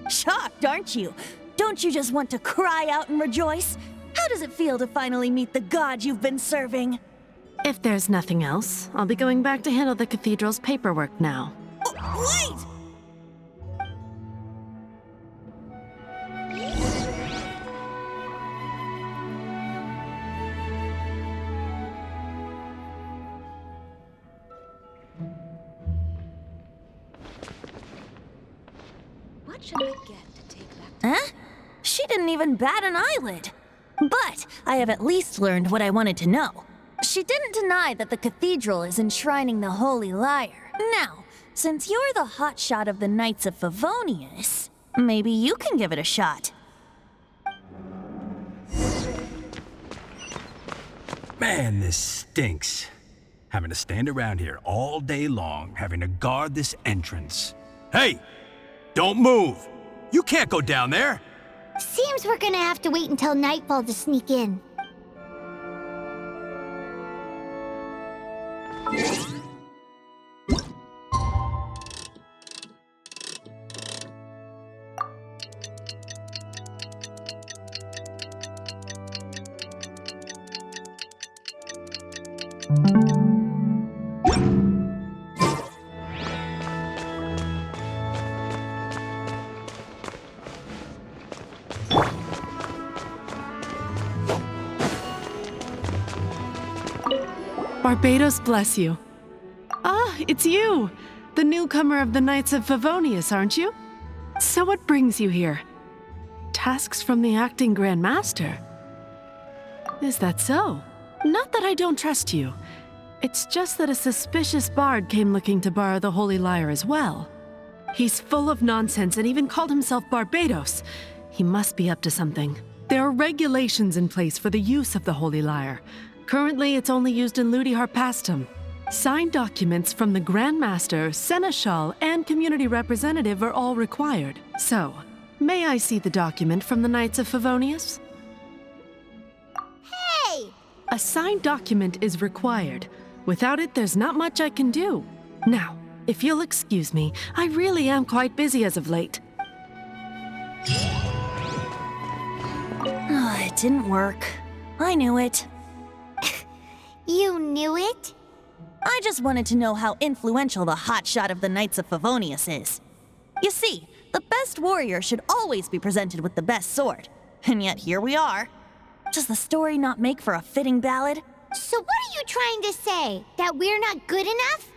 Shocked, aren't you? Don't you just want to cry out and rejoice? How does it feel to finally meet the God you've been serving? If there's nothing else, I'll be going back to handle the cathedral's paperwork now. Wait! What should I get to take back? Huh? She didn't even bat an eyelid. But I have at least learned what I wanted to know. She didn't deny that the cathedral is enshrining the Holy Lyre. Now, since you're the hotshot of the Knights of Favonius, maybe you can give it a shot. Man, this stinks. Having to stand around here all day long, having to guard this entrance. Hey! Don't move! You can't go down there! Seems we're gonna have to wait until nightfall to sneak in. Barbados bless you. Ah, it's you! The newcomer of the Knights of Favonius, aren't you? So what brings you here? Tasks from the acting Grand Master? Is that so? Not that I don't trust you. It's just that a suspicious bard came looking to borrow the Holy Lyre as well. He's full of nonsense and even called himself Barbados. He must be up to something. There are regulations in place for the use of the Holy Lyre. Currently, it's only used in Ludi Harpastum. Signed documents from the Grand Master, Seneschal, and Community Representative are all required. So, may I see the document from the Knights of Favonius? Hey! A signed document is required. Without it, there's not much I can do. Now, if you'll excuse me, I really am quite busy as of late. It didn't work. I knew it. You knew it? I just wanted to know how influential the hotshot of the Knights of Favonius is. You see, the best warrior should always be presented with the best sword. And yet here we are. Does the story not make for a fitting ballad? So what are you trying to say? That we're not good enough?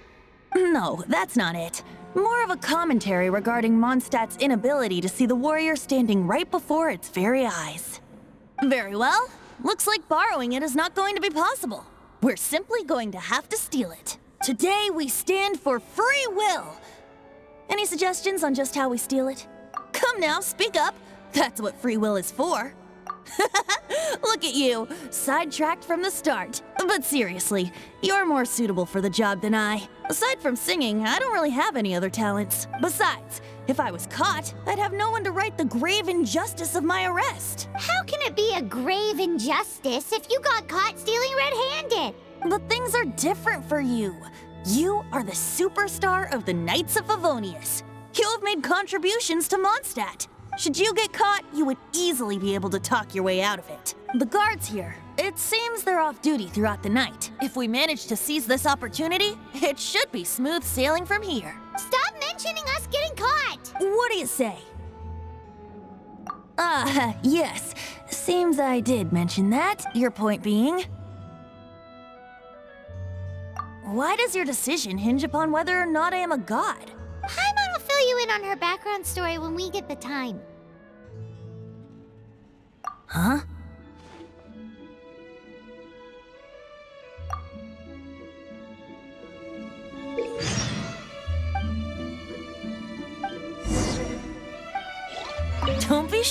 No, that's not it. More of a commentary regarding Mondstadt's inability to see the warrior standing right before its very eyes. Very well. Looks like borrowing it is not going to be possible. We're simply going to have to steal it. Today we stand for free will. Any suggestions on just how we steal it? Come now, speak up. That's what free will is for. Look at you, sidetracked from the start. But seriously, you're more suitable for the job than I. Aside from singing, I don't really have any other talents. Besides, if I was caught, I'd have no one to right the grave injustice of my arrest. How can it be a grave injustice if you got caught stealing red-handed? But things are different for you. You are the superstar of the Knights of Favonius. You have made contributions to Mondstadt. Should you get caught, you would easily be able to talk your way out of it. The guards here, it seems they're off duty throughout the night. If we manage to seize this opportunity, it should be smooth sailing from here. Stop mentioning us getting caught! What do you say? Yes. Seems I did mention that, your point being. Why does your decision hinge upon whether or not I am a god? Paimon will fill you in on her background story when we get the time. Huh? Don't be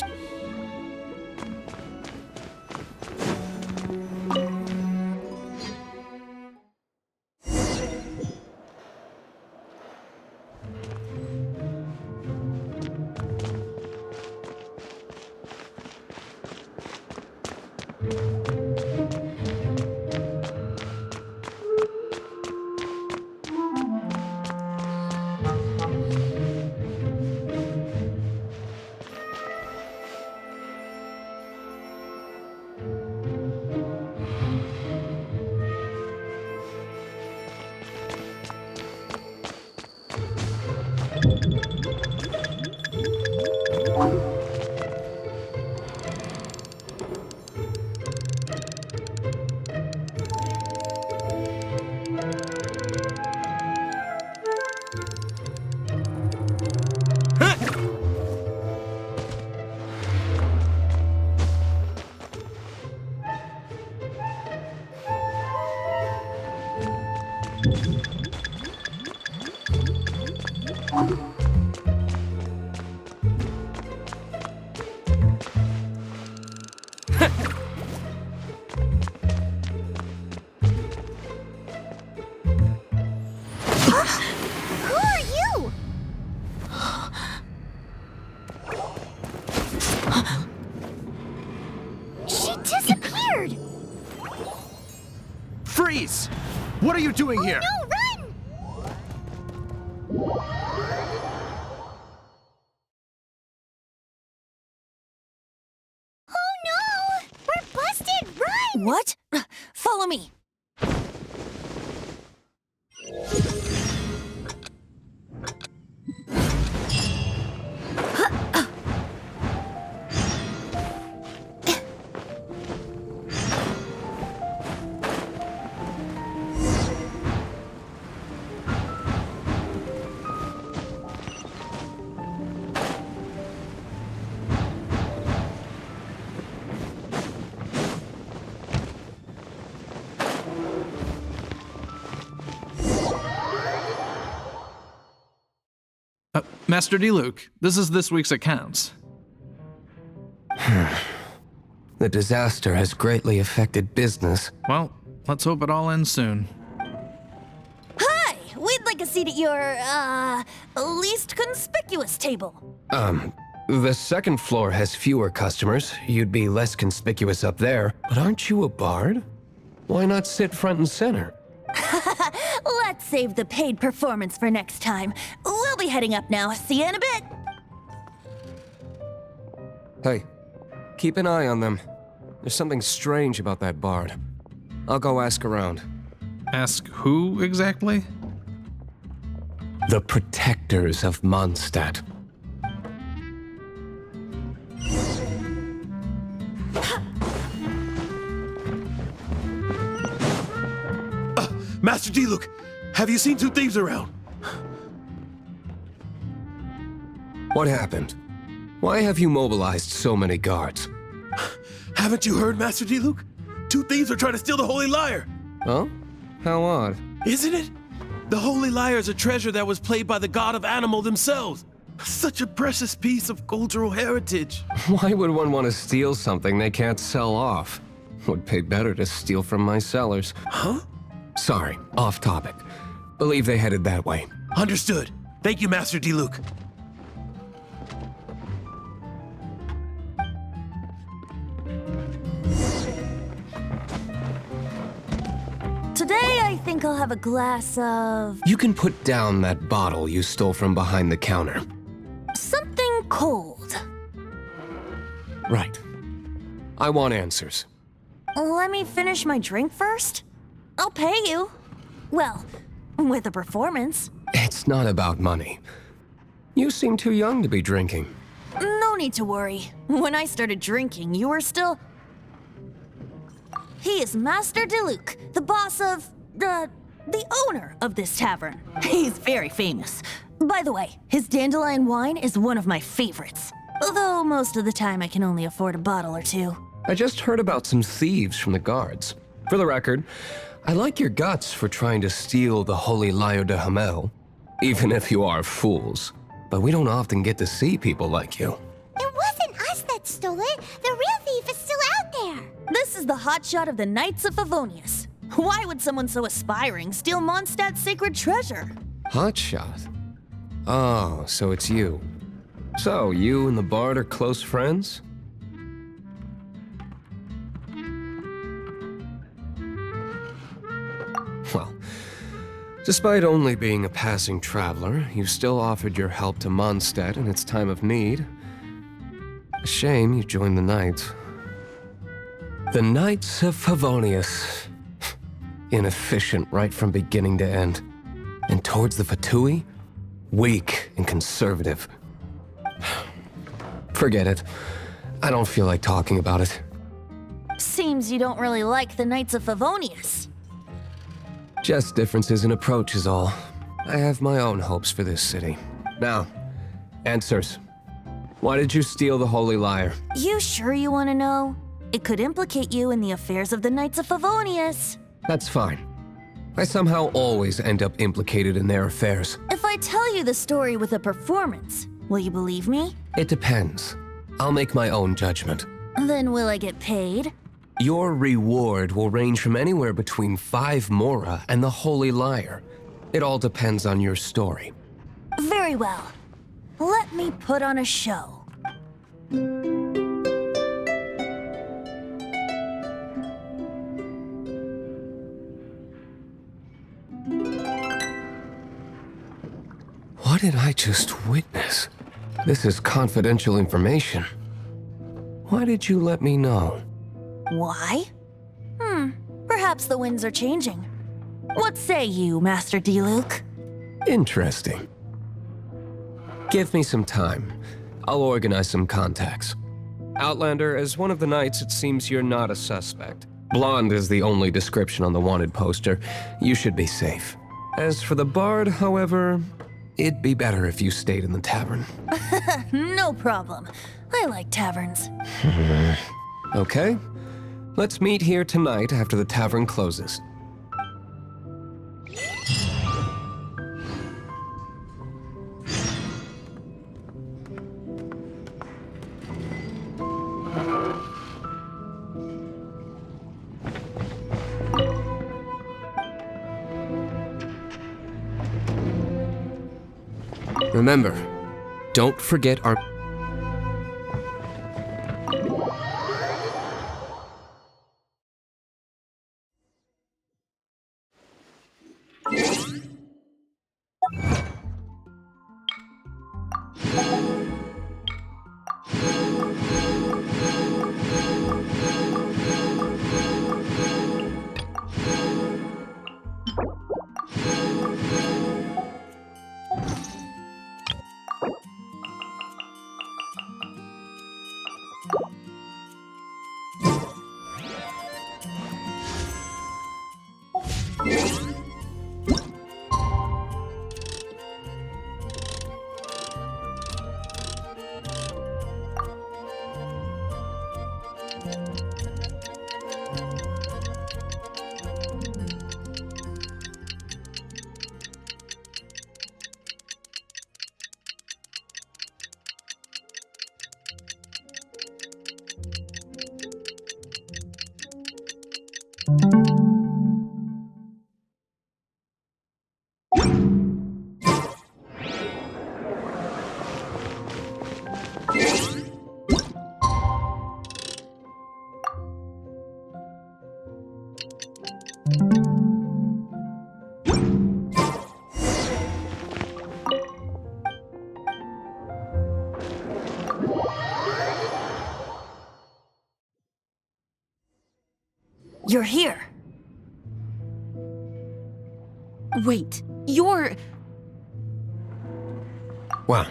Freeze! What are you doing here? No, run! Oh no! We're busted! Run! What? Follow me. Master D-Luke, this is this week's accounts. The disaster has greatly affected business. Well, let's hope it all ends soon. Hi! We'd like a seat at your, least conspicuous table. The second floor has fewer customers. You'd be less conspicuous up there. But aren't you a bard? Why not sit front and center? Let's save the paid performance for next time. We'll be heading up now. See you in a bit. Hey, keep an eye on them. There's something strange about that bard. I'll go ask around. Ask who exactly? The protectors of Mondstadt. Master D-Luke, have you seen two thieves around? What happened? Why have you mobilized so many guards? Haven't you heard, Master D-Luke? Two thieves are trying to steal the Holy Lyre. Oh? How odd. Isn't it? The Holy Lyre is a treasure that was played by the god of animal themselves. Such a precious piece of cultural heritage. Why would one want to steal something they can't sell off? Would pay better to steal from my cellars. Huh? Sorry, off topic. Believe they headed that way. Understood. Thank you, Master D-Luke. Today, I think I'll have a glass of... You can put down that bottle you stole from behind the counter. something cold. Right. I want answers. Let me finish my drink first. I'll pay you. Well, with a performance. It's not about money. You seem too young to be drinking. No need to worry. When I started drinking, you were still... He is Master D-Luke, the boss of... the owner of this tavern. He's very famous. By the way, his dandelion wine is one of my favorites. Although most of the time I can only afford a bottle or two. I just heard about some thieves from the guards. For the record, I like your guts for trying to steal the Holy Lyre de Hamel, even if you are fools. But we don't often get to see people like you. It wasn't us that stole it. The real thief is still out there. This is the hotshot of the Knights of Favonius. Why would someone so aspiring steal Mondstadt's sacred treasure? Hotshot? Oh, so it's you. So, you and the bard are close friends? Well, despite only being a passing traveler, you still offered your help to Mondstadt in its time of need. A shame you joined the Knights. The Knights of Favonius. Inefficient right from beginning to end. And towards the Fatui, weak and conservative. Forget it. I don't feel like talking about it. Seems you don't really like the Knights of Favonius. Just differences in approach is all. I have my own hopes for this city. Now, answers. Why did you steal the Holy Lyre? You sure you want to know? It could implicate you in the affairs of the Knights of Favonius. That's fine. I somehow always end up implicated in their affairs. If I tell you the story with a performance, will you believe me? It depends. I'll make my own judgment. Then will I get paid? Your reward will range from anywhere between 5 mora and the Holy Lyre. It all depends on your story. Very well. Let me put on a show. did I just witness? This is confidential information. Why did you let me know? Why? Perhaps the winds are changing. What say you, Master Diluc? Interesting. Give me some time. I'll organize some contacts. Outlander, as one of the knights, it seems you're not a suspect. Blonde is the only description on the wanted poster. You should be safe. As for the bard, however, it'd be better if you stayed in the tavern. No problem. I like taverns. Okay. Let's meet here tonight after the tavern closes. Remember, don't forget our... You're here. Wait, you're... Well,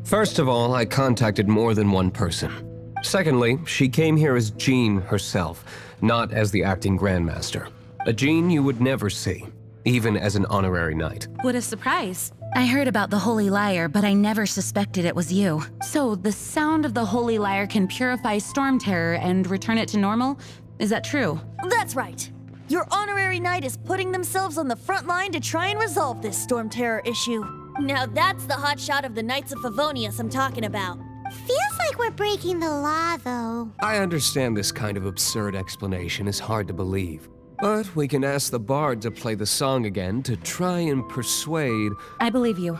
first of all, I contacted more than one person. Secondly, she came here as Jean herself, not as the acting Grandmaster. A Jean you would never see, even as an honorary knight. What a surprise. I heard about the Holy Lyre, but I never suspected it was you. So, the sound of the Holy Lyre can purify Storm Terror and return it to normal? Is that true? That's right. Your honorary knight is putting themselves on the front line to try and resolve this Storm Terror issue. Now that's the hotshot of the Knights of Favonius I'm talking about. Feels like we're breaking the law, though. I understand this kind of absurd explanation is hard to believe. But we can ask the bard to play the song again to try and persuade... I believe you.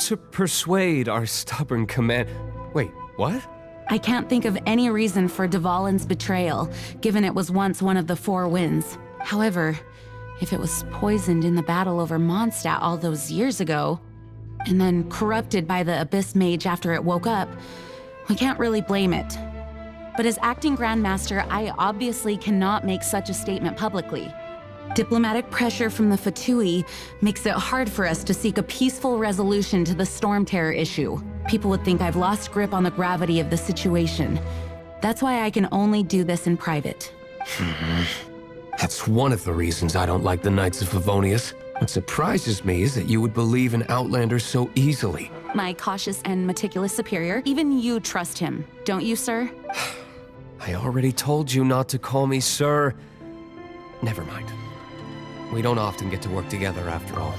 To persuade our stubborn command... Wait, what? I can't think of any reason for Dvalin's betrayal, given it was once one of the Four Winds. However, if it was poisoned in the battle over Mondstadt all those years ago, and then corrupted by the Abyss Mage after it woke up, we can't really blame it. But as acting Grandmaster, I obviously cannot make such a statement publicly. Diplomatic pressure from the Fatui makes it hard for us to seek a peaceful resolution to the Storm Terror issue. People would think I've lost grip on the gravity of the situation. That's why I can only do this in private. That's one of the reasons I don't like the Knights of Favonius. What surprises me is that you would believe in Outlander so easily. My cautious and meticulous superior, even you trust him, don't you, sir? I already told you not to call me sir. Never mind. We don't often get to work together after all.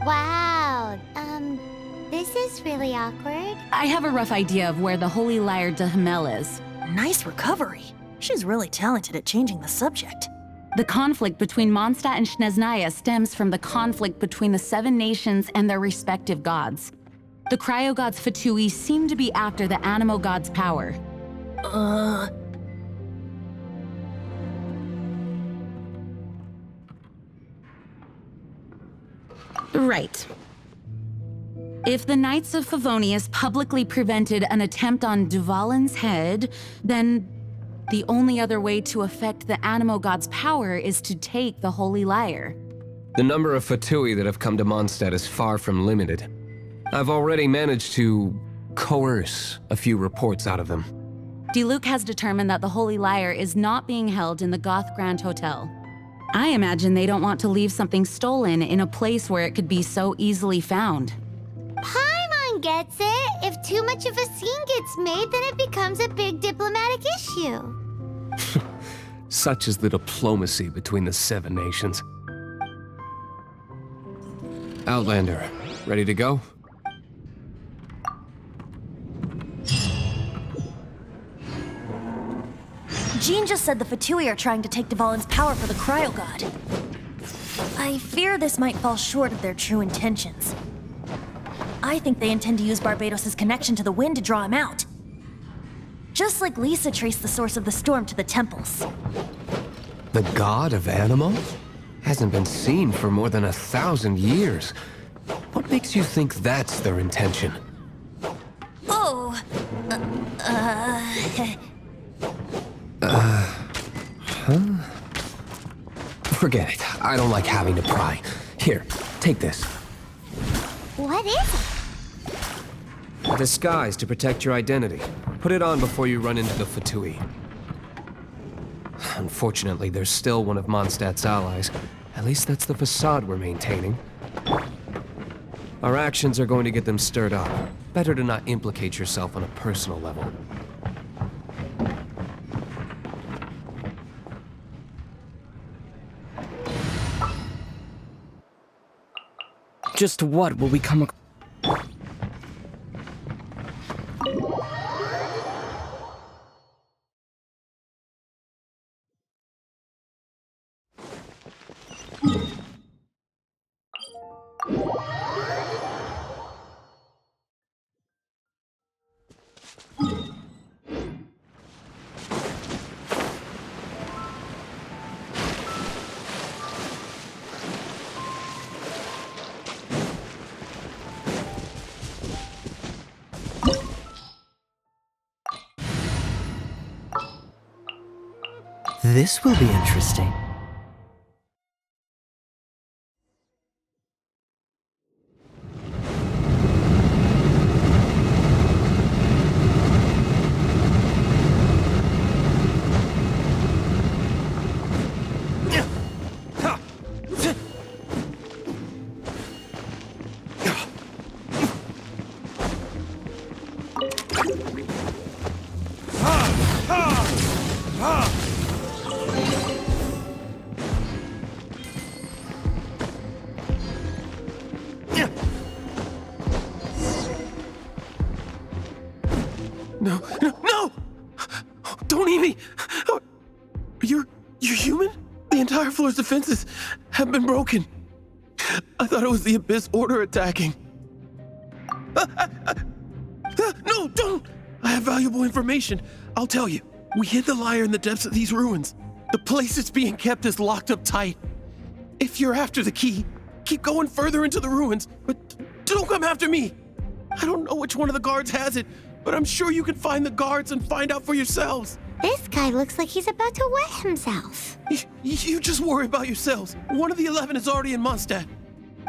Wow, this is really awkward. I have a rough idea of where the Holy Lyre de Hamel is. Nice recovery. She's really talented at changing the subject. The conflict between Mondstadt and Snezhnaya stems from the conflict between the Seven Nations and their respective gods. The cryo-gods Fatui seem to be after the Animo god's power. Right. If the Knights of Favonius publicly prevented an attempt on Duvalin's head, then the only other way to affect the Animo God's power is to take the Holy Lyre. The number of Fatui that have come to Mondstadt is far from limited. I've already managed to coerce a few reports out of them. Diluc has determined that the Holy Lyre is not being held in the Goth Grand Hotel. I imagine they don't want to leave something stolen in a place where it could be so easily found. Paimon gets it. If too much of a scene gets made, then it becomes a big diplomatic issue. Such is the diplomacy between the Seven Nations. Outlander, ready to go? Jean just said the Fatui are trying to take Duvalin's power for the Cryo God. I fear this might fall short of their true intentions. I think they intend to use Barbados' connection to the wind to draw him out. Just like Lisa traced the source of the storm to the temples. The god of Animo? Hasn't been seen for more than 1,000 years. What makes you think that's their intention? Oh, Huh? Forget it. I don't like having to pry. Here, take this. What is it? A disguise to protect your identity. Put it on before you run into the Fatui. Unfortunately, there's still one of Mondstadt's allies. At least that's the facade we're maintaining. Our actions are going to get them stirred up. Better to not implicate yourself on a personal level. Just what will we come across? This will be interesting. No! Don't eat me! You're human? The entire floor's defenses have been broken. I thought it was the Abyss Order attacking. No, don't! I have valuable information. I'll tell you. We hid the lyre in the depths of these ruins. The place it's being kept is locked up tight. If you're after the key, keep going further into the ruins, but don't come after me. I don't know which one of the guards has it, but I'm sure you can find the guards and find out for yourselves. This guy looks like he's about to wet himself. You just worry about yourselves. One of the 11 is already in Mondstadt.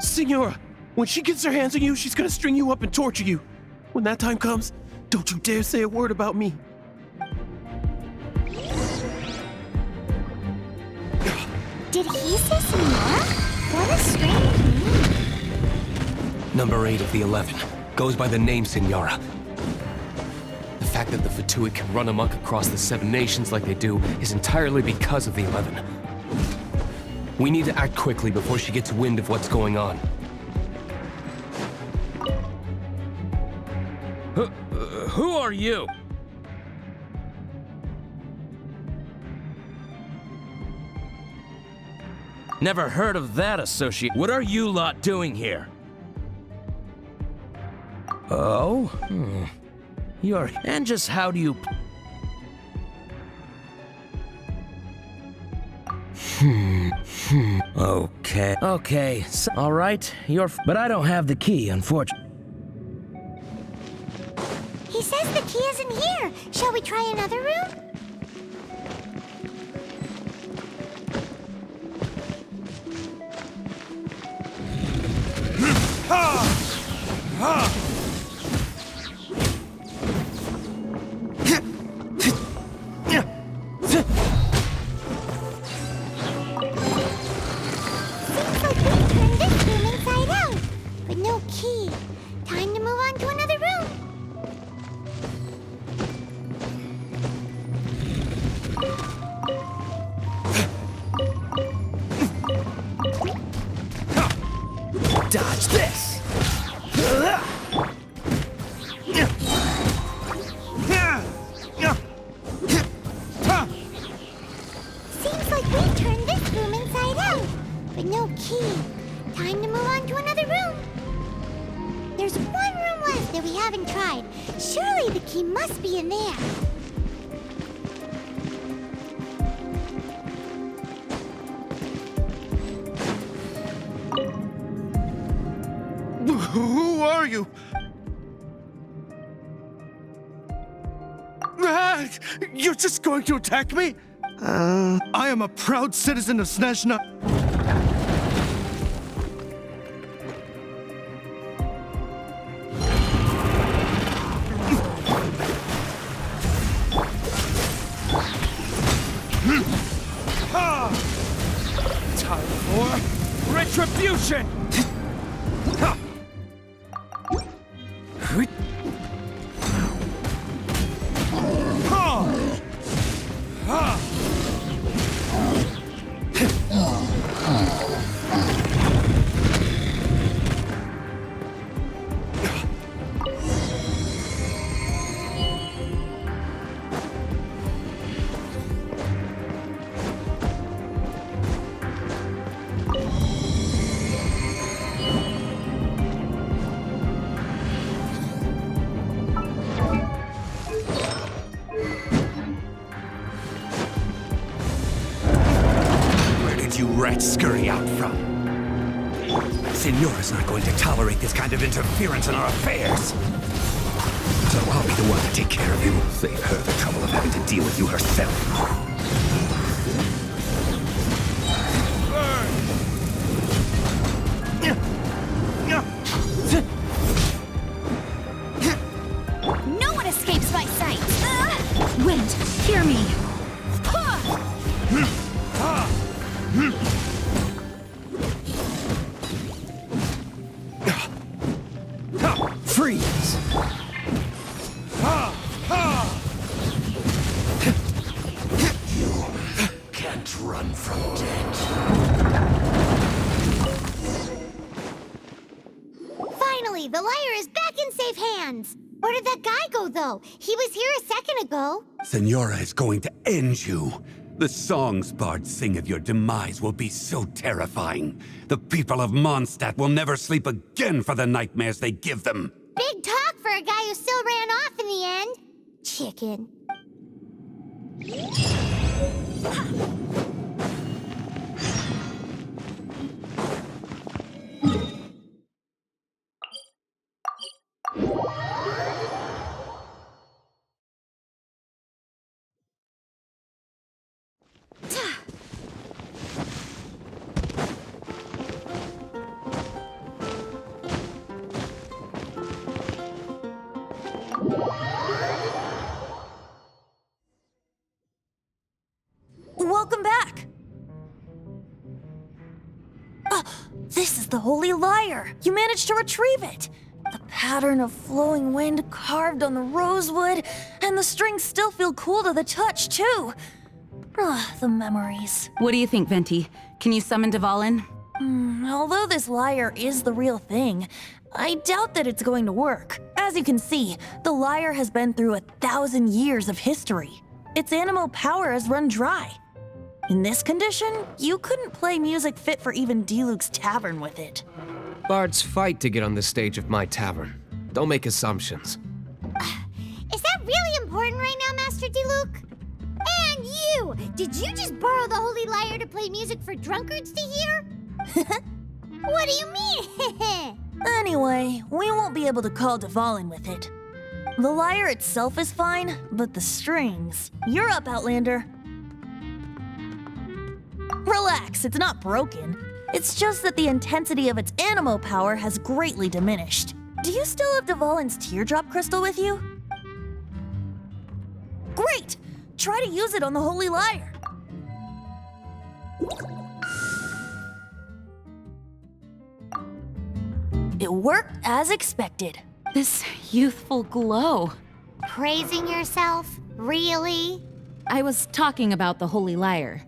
Signora, when she gets her hands on you, she's gonna string you up and torture you. When that time comes, don't you dare say a word about me. Did he say Signora? What a strange name. Number 8 of the 11. Goes by the name Signora. The fact that the Fatui can run amok across the 7 nations like they do is entirely because of the 11. We need to act quickly before she gets wind of what's going on. Who are you? Never heard of that associate. What are you lot doing here? Oh? You're... And just how do you... Okay. Okay, all right, but I don't have the key, unfortunately. He says the key isn't here. Shall we try another room? Dodge this! Seems like we've turned this room inside out, but no key. Time to move on to another room. There's one room left that we haven't tried. Surely the key must be in there. Who are you? Ah, you're just going to attack me? I am a proud citizen of Snezhna. Time for retribution! You rats scurry out from? Senora's not going to tolerate this kind of interference in our affairs. So I'll be the one to take care of you. Save her the trouble of having to deal with you herself. No one escapes my sight! Wait, hear me. Freeze! You can't run from death. Finally, the lyre is back in safe hands. Where did that guy go, though? He was here a second ago. Senora is going to end you. The songs bards sing of your demise will be so terrifying. The people of Mondstadt will never sleep again for the nightmares they give them. Big talk for a guy who still ran off in the end. Chicken. Welcome back! This is the Holy Lyre! You managed to retrieve it! The pattern of flowing wind carved on the rosewood, and the strings still feel cool to the touch, too! The memories. What do you think, Venti? Can you summon Dvalin? Although this lyre is the real thing, I doubt that it's going to work. As you can see, the lyre has been through 1,000 years of history. Its animal power has run dry. In this condition, you couldn't play music fit for even Diluc's tavern with it. Bards fight to get on the stage of my tavern. Don't make assumptions. Is that really important right now, Master Diluc? And you! Did you just borrow the Holy Lyre to play music for drunkards to hear? What do you mean? Anyway, we won't be able to call Dvalin with it. The lyre itself is fine, but the strings... You're up, Outlander. Relax, it's not broken. It's just that the intensity of its animo power has greatly diminished. Do you still have Dvalin's teardrop crystal with you? Great! Try to use it on the Holy Lyre. It worked as expected. This youthful glow. Praising yourself? Really? I was talking about the Holy Lyre.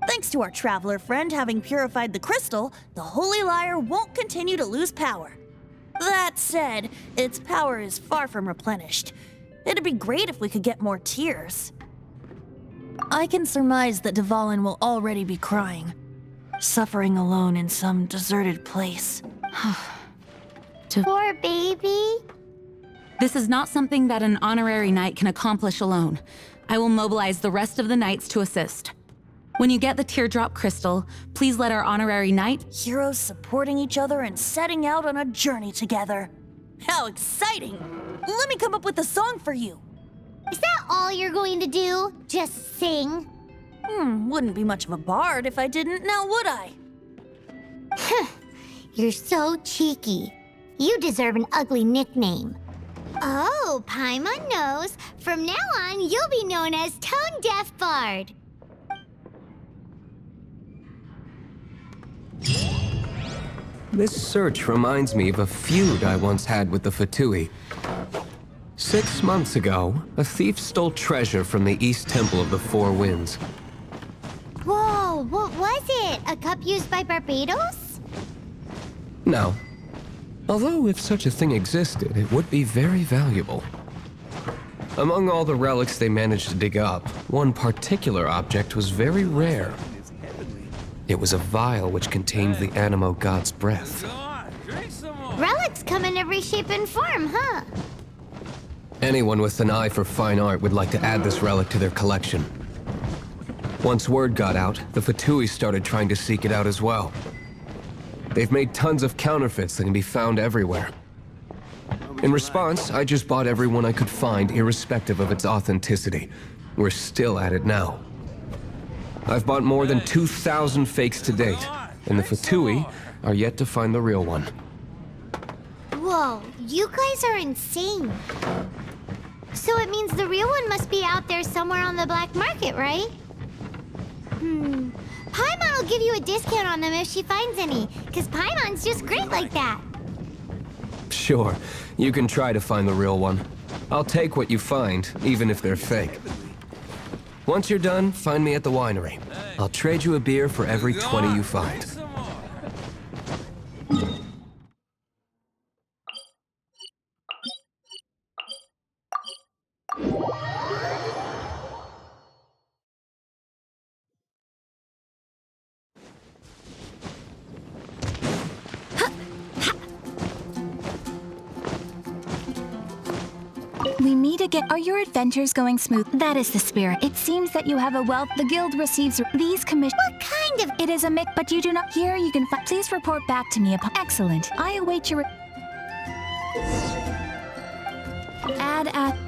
Thanks to our traveler friend having purified the crystal, the Holy Lyre won't continue to lose power. That said, its power is far from replenished. It'd be great if we could get more tears. I can surmise that Dvalin will already be crying, suffering alone in some deserted place. Poor baby. This is not something that an honorary knight can accomplish alone. I will mobilize the rest of the knights to assist. When you get the teardrop crystal, please let our honorary knight... Heroes supporting each other and setting out on a journey together. How exciting! Let me come up with a song for you. Is that all you're going to do? Just sing? Wouldn't be much of a bard if I didn't, now would I? You're so cheeky. You deserve an ugly nickname. Oh, Paimon knows. From now on, you'll be known as Tone Deaf Bard. This search reminds me of a feud I once had with the Fatui. 6 months ago, a thief stole treasure from the East Temple of the Four Winds. Whoa, what was it? A cup used by Barbados? No. Although if such a thing existed, it would be very valuable. Among all the relics they managed to dig up, one particular object was very rare. It was a vial which contained the Animo God's breath. Relics come in every shape and form, huh? Anyone with an eye for fine art would like to add this relic to their collection. Once word got out, the Fatui started trying to seek it out as well. They've made tons of counterfeits that can be found everywhere. In response, I just bought every one I could find, irrespective of its authenticity. We're still at it now. I've bought more than 2,000 fakes to date, and the Fatui are yet to find the real one. Whoa, you guys are insane. So it means the real one must be out there somewhere on the black market, right? Paimon will give you a discount on them if she finds any, because Paimon's just great like that. Sure, you can try to find the real one. I'll take what you find, even if they're fake. Once you're done, find me at the winery. I'll trade you a beer for every 20 you find. We meet again. Are your adventures going smooth? That is the spirit. It seems that you have a wealth. The guild receives these commissions. What kind of... It is a mix, but you do not... Here you can find... Please report back to me upon... Excellent. I await your... Add at...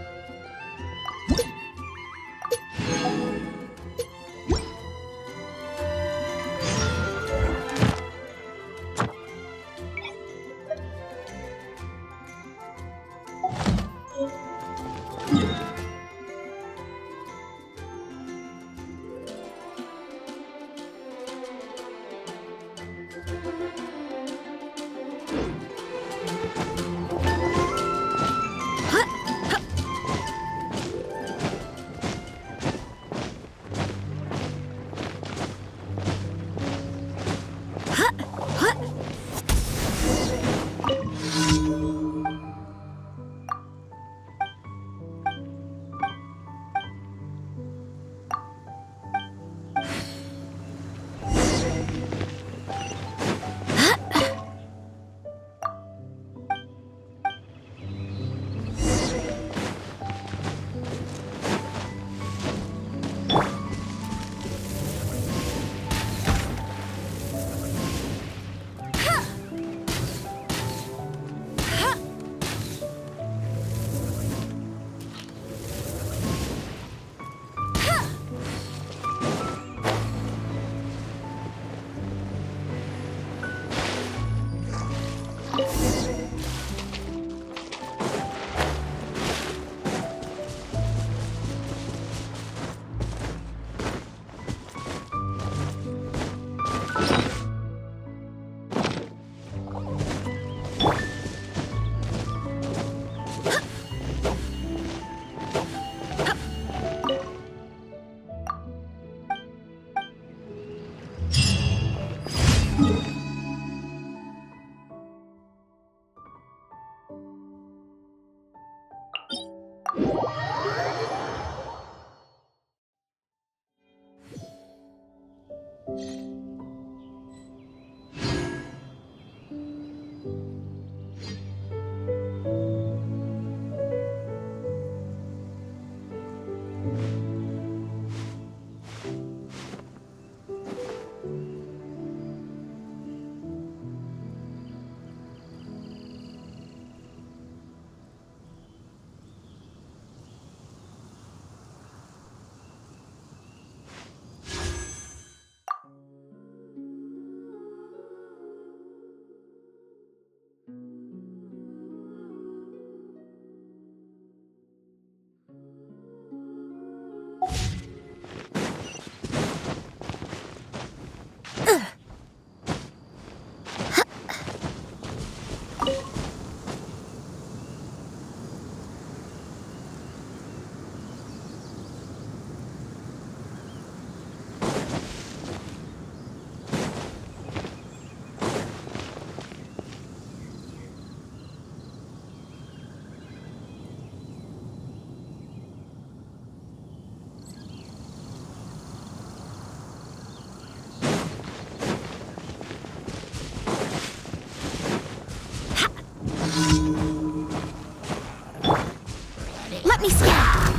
Let me scan.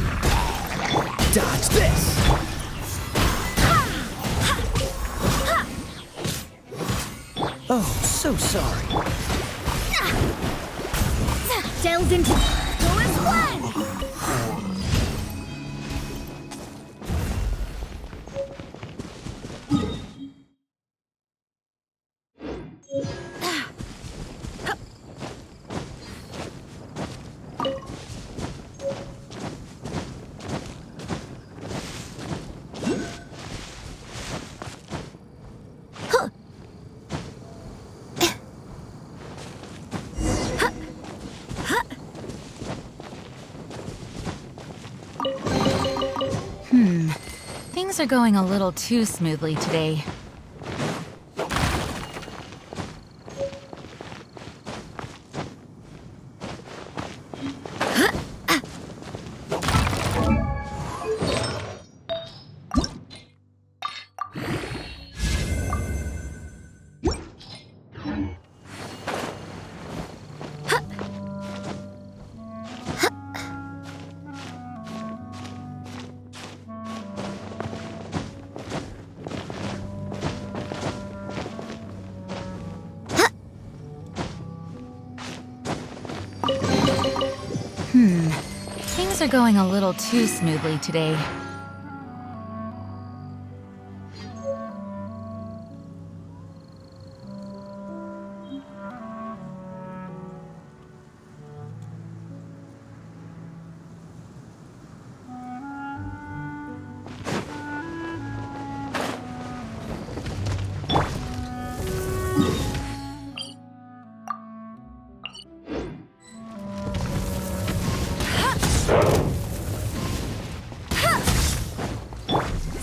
Dodge this! Oh, so sorry. Delved into Go as one. Things are going a little too smoothly today. Things are going a little too smoothly today.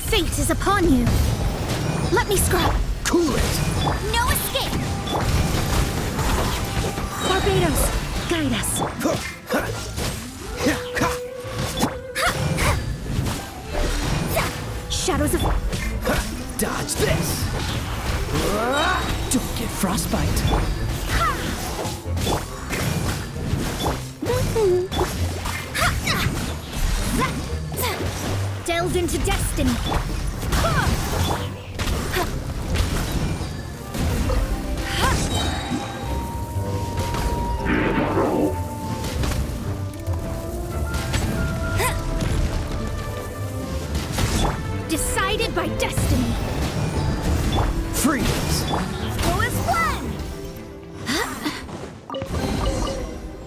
Fate is upon you. Let me scrub. Cool it! No escape. Barbados, guide us. Shadows of... Dodge this! Don't get frostbite. Delved into destiny. Decided by destiny. Freeze! Go as one!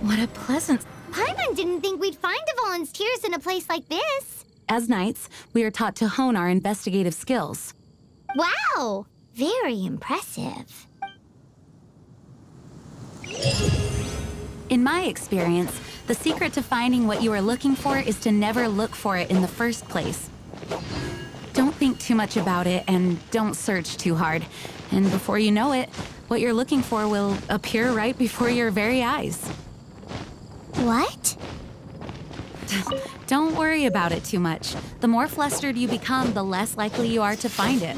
What a pleasant... Paimon didn't think we'd find Devon's tears in a place like this. As knights, we are taught to hone our investigative skills. Wow! Very impressive. In my experience, the secret to finding what you are looking for is to never look for it in the first place. Don't think too much about it and don't search too hard. And before you know it, what you're looking for will appear right before your very eyes. What? Don't worry about it too much. The more flustered you become, the less likely you are to find it.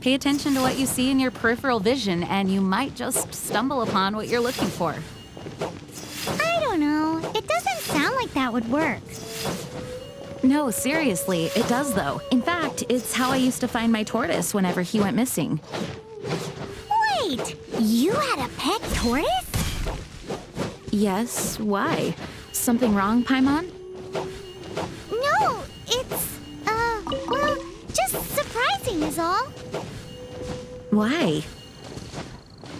Pay attention to what you see in your peripheral vision, and you might just stumble upon what you're looking for. I don't know. It doesn't sound like that would work. No, seriously, it does though. In fact, it's how I used to find my tortoise whenever he went missing. Wait! You had a pet tortoise? Yes, why? Something wrong, Paimon? No, it's, well, just surprising is all. Why?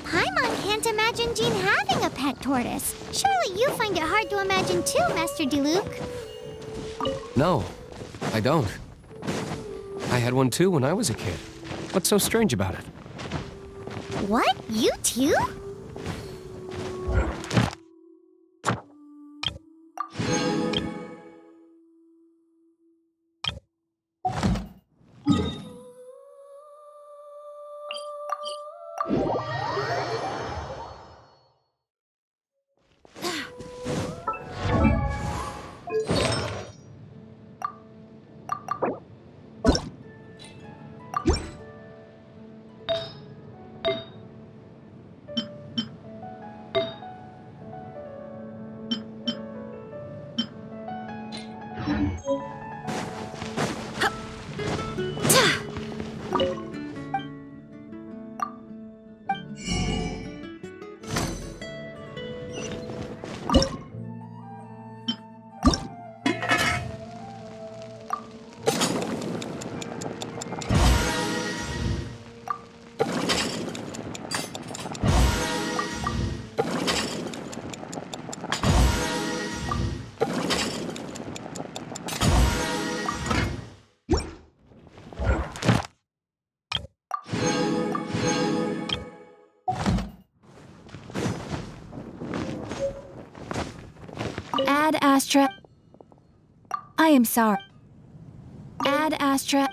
Paimon can't imagine Jean having a pet tortoise. Surely you find it hard to imagine too, Master Diluc. No, I don't. I had one too when I was a kid. What's so strange about it? What? You too? Ad Astra. I am sorry. Ad Astra.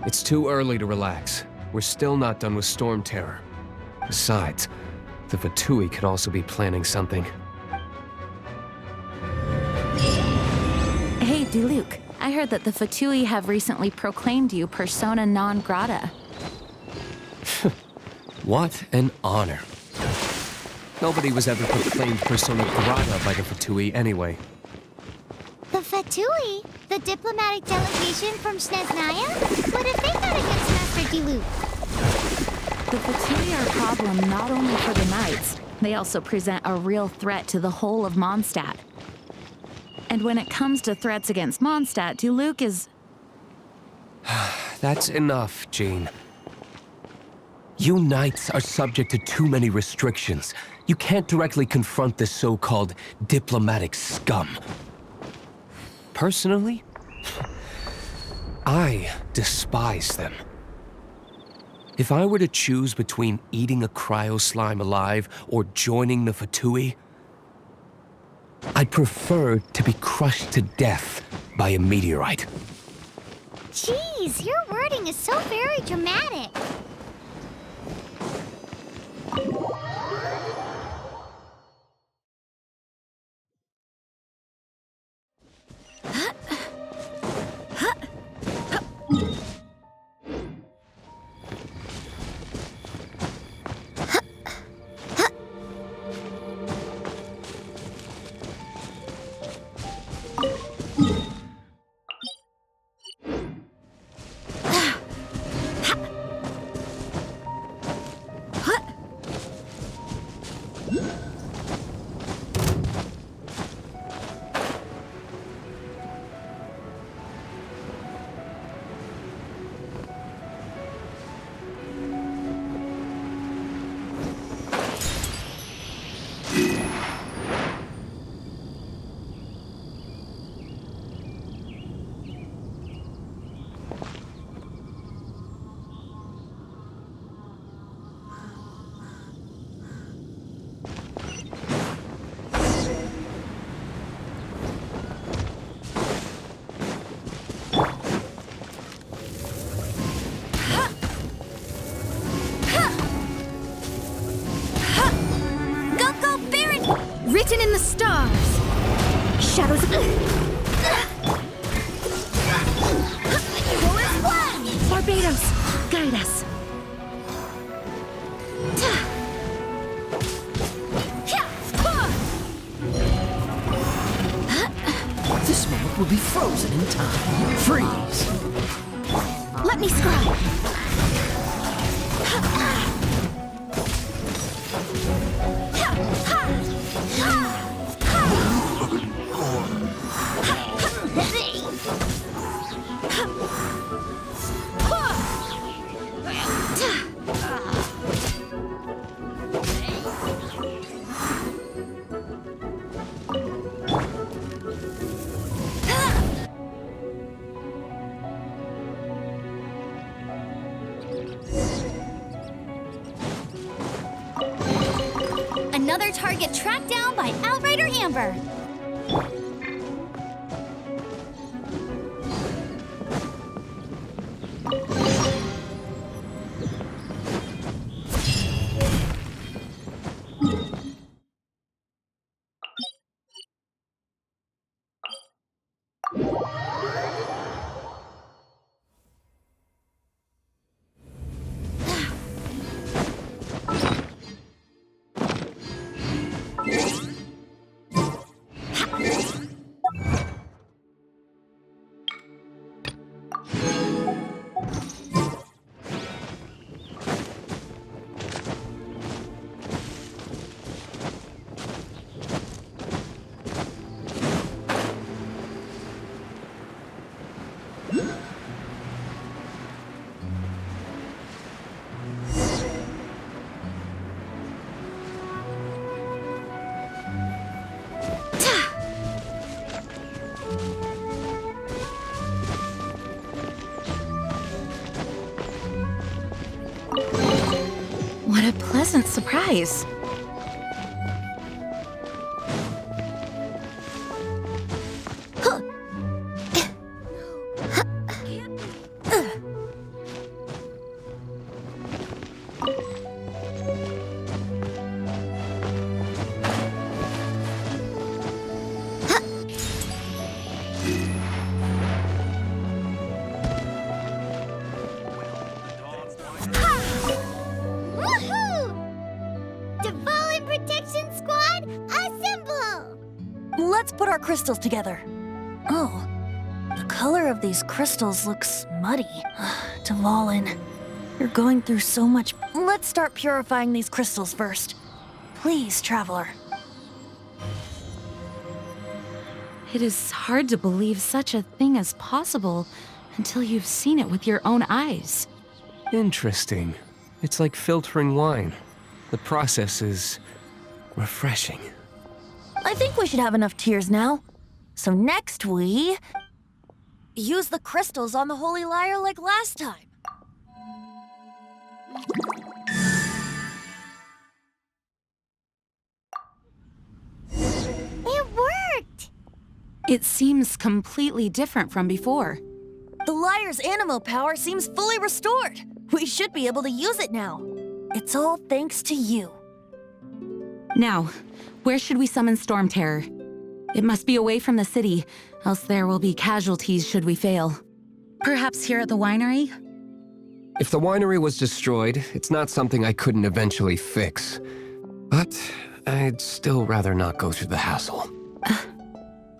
It's too early to relax. We're still not done with Storm Terror. Besides, the Fatui could also be planning something. Hey, Diluc. I heard that the Fatui have recently proclaimed you persona non grata. What an honor. Nobody was ever proclaimed persona grata by the Fatui anyway. The Fatui? The diplomatic delegation from Snezhnaya? What have they got against Master Diluc? The Fatui are a problem not only for the Knights, they also present a real threat to the whole of Mondstadt. And when it comes to threats against Mondstadt, Diluc is... That's enough, Jean. You Knights are subject to too many restrictions. You can't directly confront this so-called diplomatic scum. Personally, I despise them. If I were to choose between eating a cryo slime alive or joining the Fatui, I'd prefer to be crushed to death by a meteorite. Jeez, your wording is so very dramatic. Written in the stars. Shadows of... Barbados, guide us. This moment will be frozen in time. Freeze! Let me scribe. Another target tracked down by Outrider Amber. What a pleasant surprise. Let's put our crystals together. Oh, the color of these crystals looks muddy. Dvalin, you're going through so much. Let's start purifying these crystals first. Please, Traveler. It is hard to believe such a thing is possible until you've seen it with your own eyes. Interesting. It's like filtering wine. The process is refreshing. I think we should have enough tears now. So next we use the crystals on the Holy Lyre like last time. It worked! It seems completely different from before. The Lyre's animo power seems fully restored. We should be able to use it now. It's all thanks to you. Now, where should we summon Storm Terror? It must be away from the city, else there will be casualties should we fail. Perhaps here at the winery? If the winery was destroyed, it's not something I couldn't eventually fix. But I'd still rather not go through the hassle.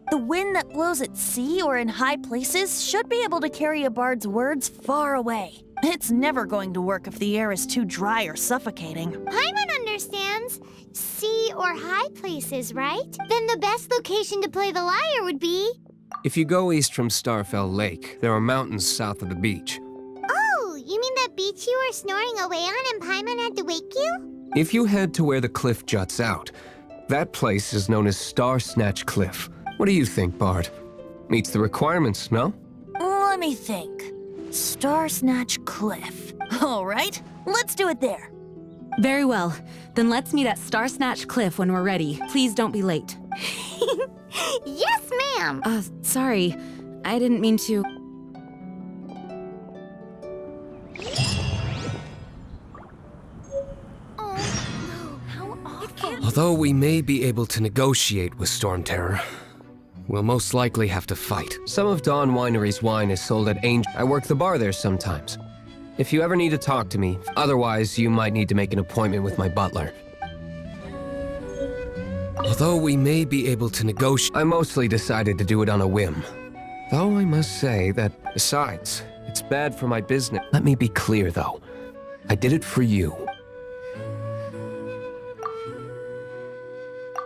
The wind that blows at sea or in high places should be able to carry a bard's words far away. It's never going to work if the air is too dry or suffocating. Paimon understands. Sea or high places, right? Then the best location to play the lyre would be... If you go east from Starfell Lake, there are mountains south of the beach. Oh, you mean that beach you were snoring away on and Paimon had to wake you? If you head to where the cliff juts out, that place is known as Star Snatch Cliff. What do you think, Bard? Meets the requirements, no? Let me think. Star Snatch Cliff. All right, let's do it there. Very well. Then let's meet at Star Snatch Cliff when we're ready. Please don't be late. Yes, ma'am! Sorry. I didn't mean to... Although we may be able to negotiate with Storm Terror, we'll most likely have to fight. Some of Dawn Winery's wine is sold at Angel. I work the bar there sometimes. If you ever need to talk to me, otherwise you might need to make an appointment with my butler. Although we may be able to negotiate, I mostly decided to do it on a whim. Though I must say that, besides, it's bad for my business. Let me be clear though, I did it for you.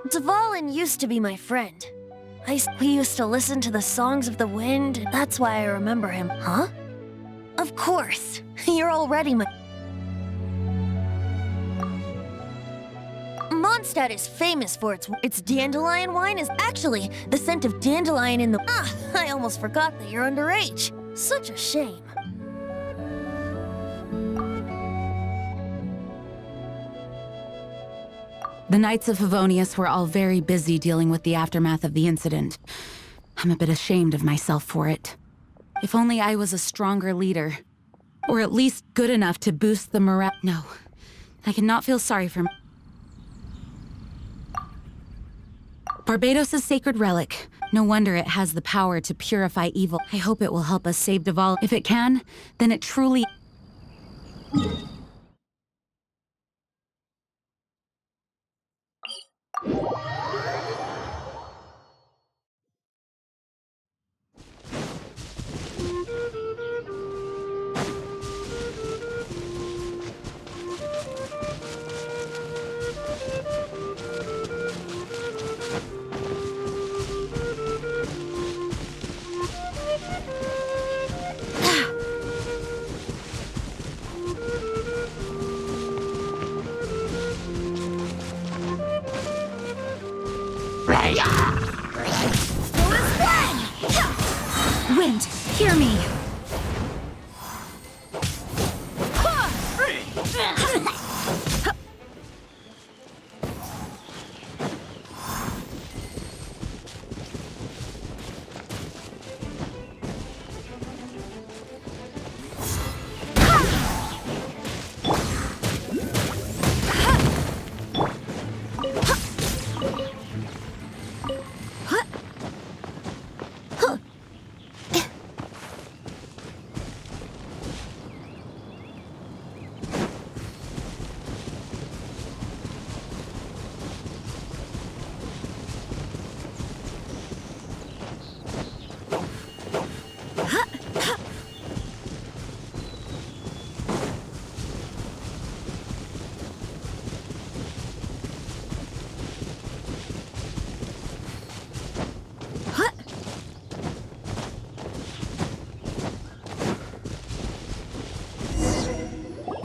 Dvalin used to be my friend. We used to listen to the songs of the wind. That's why I remember him. Huh? Of course. You're already my... Mondstadt is famous for its dandelion wine is actually the scent of dandelion in the... I almost forgot that you're underage. Such a shame. The Knights of Favonius were all very busy dealing with the aftermath of the incident. I'm a bit ashamed of myself for it. If only I was a stronger leader. Or at least good enough to boost the morale. No, I cannot feel sorry for... Barbados' sacred relic. No wonder it has the power to purify evil. I hope it will help us save Dval. If it can, then it truly... Wind, hear me!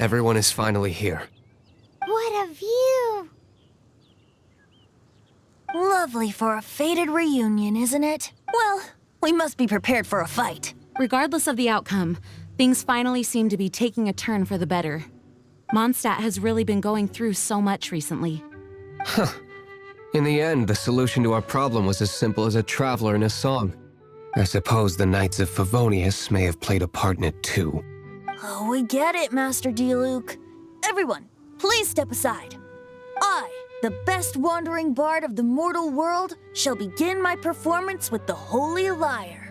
Everyone is finally here. What a view! Lovely for a fated reunion, isn't it? Well, we must be prepared for a fight. Regardless of the outcome, things finally seem to be taking a turn for the better. Mondstadt has really been going through so much recently. Huh. In the end, the solution to our problem was as simple as a traveler in a song. I suppose the Knights of Favonius may have played a part in it too. Oh, we get it, Master Diluc. Everyone, please step aside. I, the best wandering bard of the mortal world, shall begin my performance with the Holy Lyre.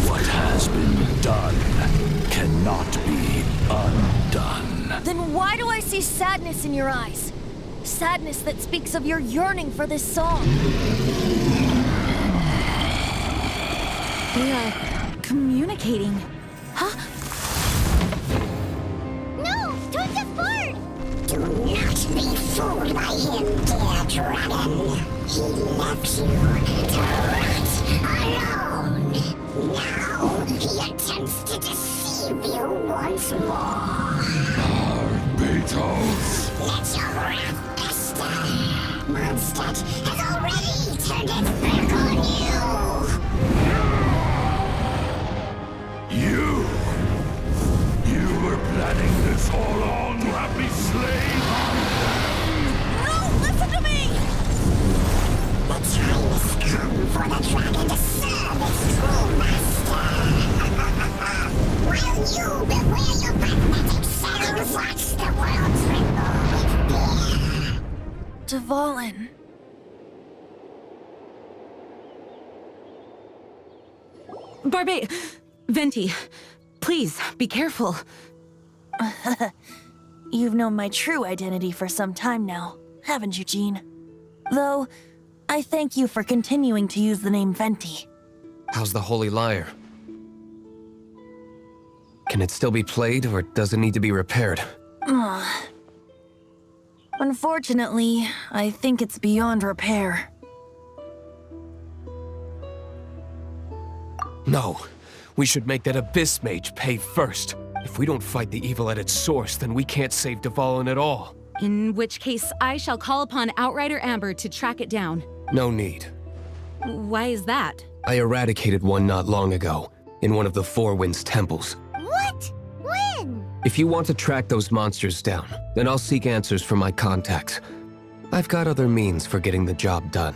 What has been done cannot be undone. Then why do I see sadness in your eyes? Sadness that speaks of your yearning for this song. They are communicating. Huh? No! Don't get bored! Do not be fooled by him, dear dragon. He left you to rot alone. Now he attempts to deceive you once more. Barbatos. Let your wrath fester. Mondstadt has already turned its back on You were planning this all along to have me slain? No, listen to me! The time has come for the dragon to serve its true master. While you beware your magnetic cells, watch the world tremble with fear. Dvalin. Venti, please, be careful. You've known my true identity for some time now, haven't you, Jean? Though, I thank you for continuing to use the name Venti. How's the Holy Lyre? Can it still be played, or does it need to be repaired? Unfortunately, I think it's beyond repair. No. We should make that Abyss Mage pay first. If we don't fight the evil at its source, then we can't save Dvalin at all. In which case, I shall call upon Outrider Amber to track it down. No need. Why is that? I eradicated one not long ago, in one of the Four Winds temples. What? When? If you want to track those monsters down, then I'll seek answers from my contacts. I've got other means for getting the job done.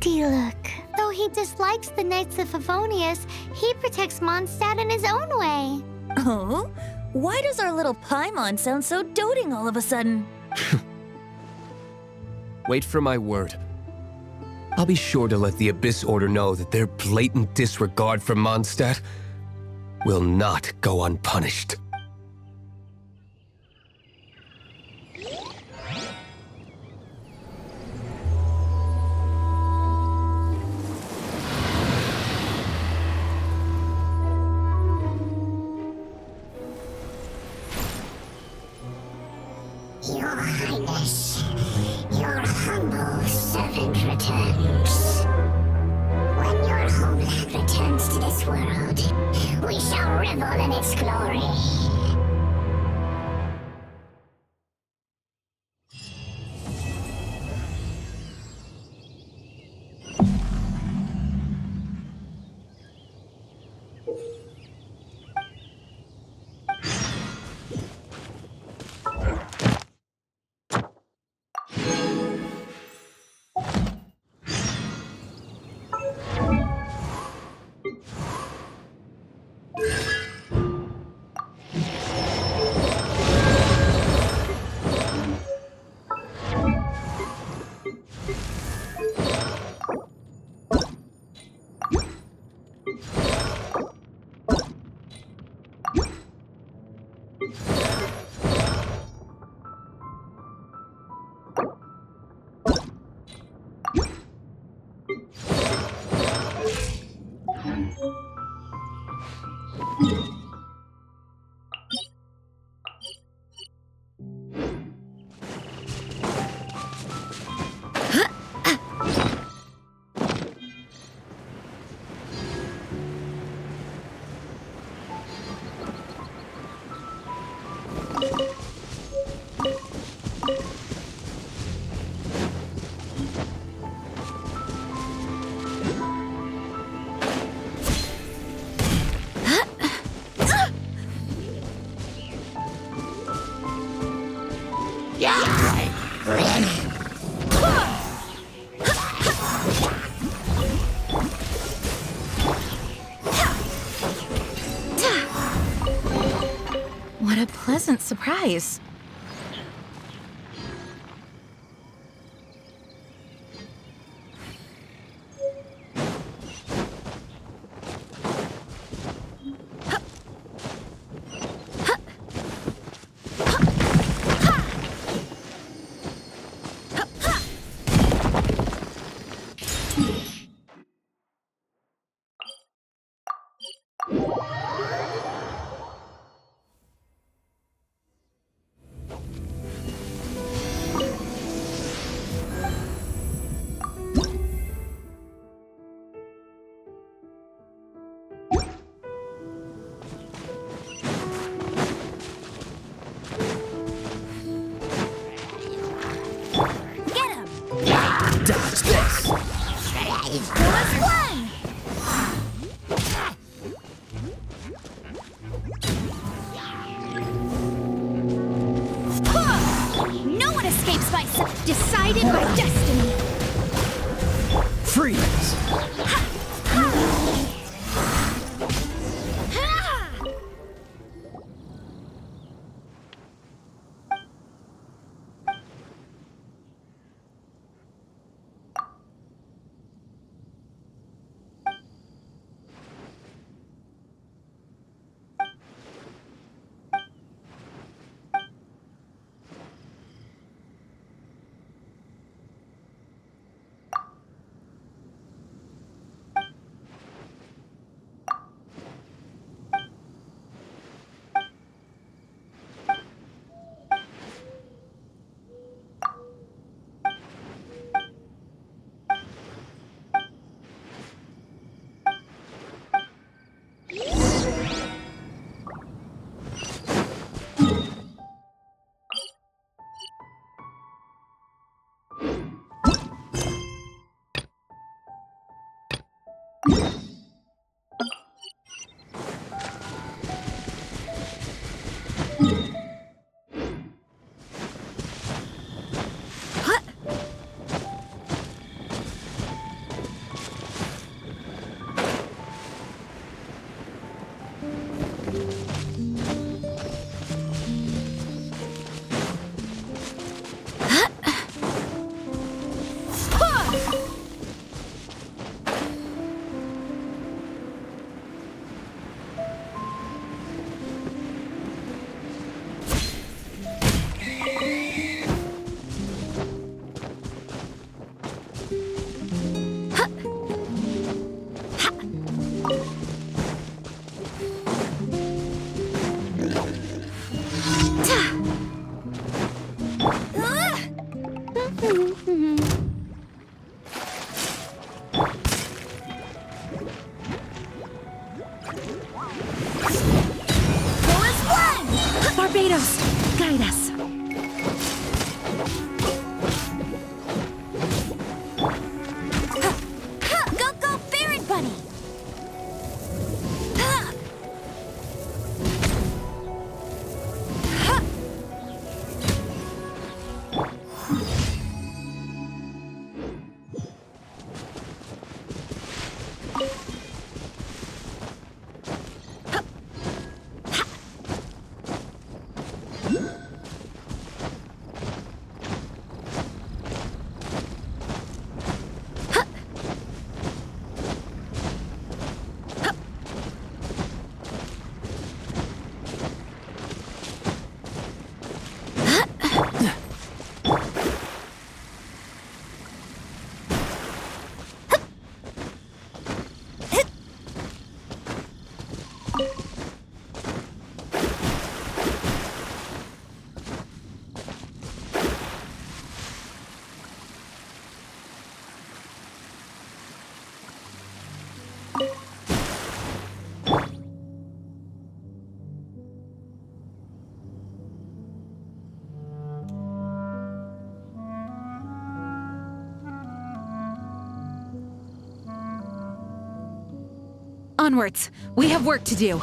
Diluc. Though he dislikes the Knights of Favonius, he protects Mondstadt in his own way. Oh? Why does our little Paimon sound so doting all of a sudden? Wait for my word. I'll be sure to let the Abyss Order know that their blatant disregard for Mondstadt will not go unpunished. Your Highness, your humble servant returns. When your homeland returns to this world, we shall revel in its glory. What a pleasant surprise. Dodge this! No one escapes by decided by destiny. Freeze! Barbados, guide us. Go, Ferret Bunny! Onwards. We have work to do.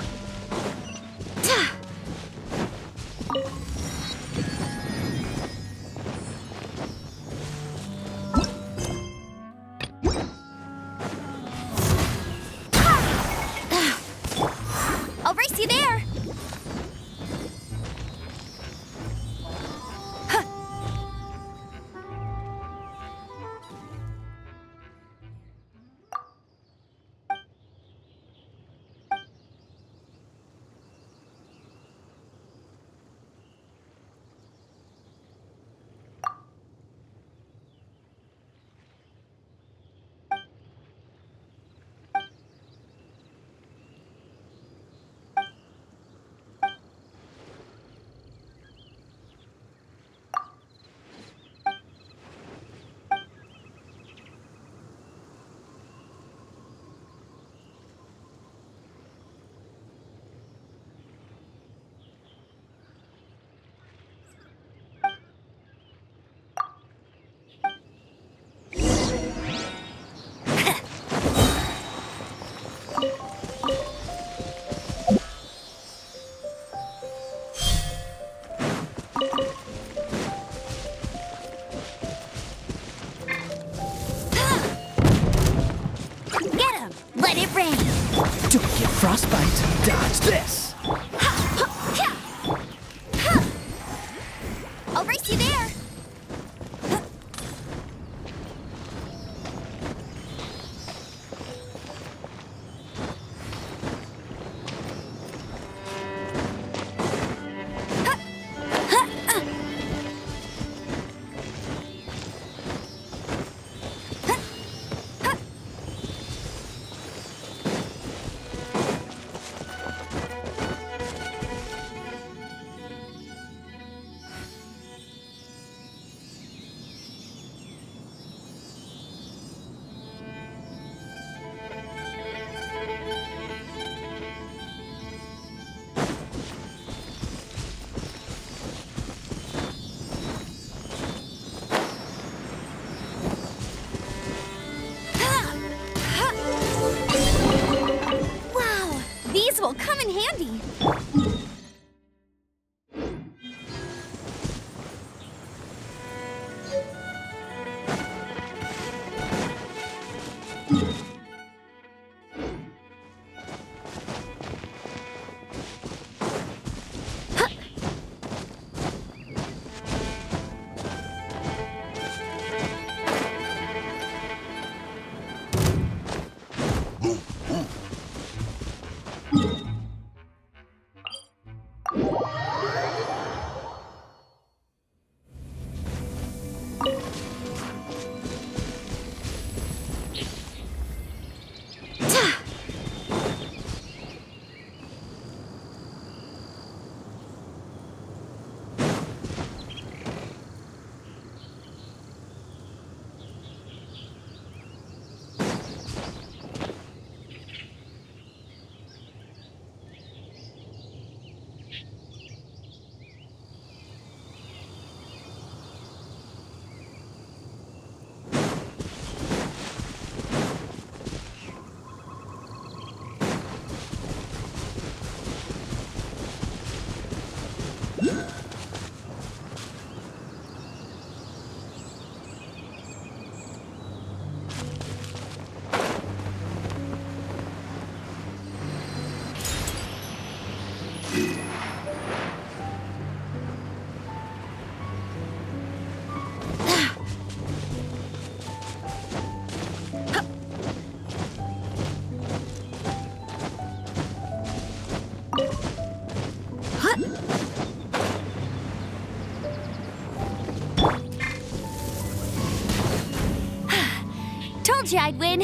Told you I'd win.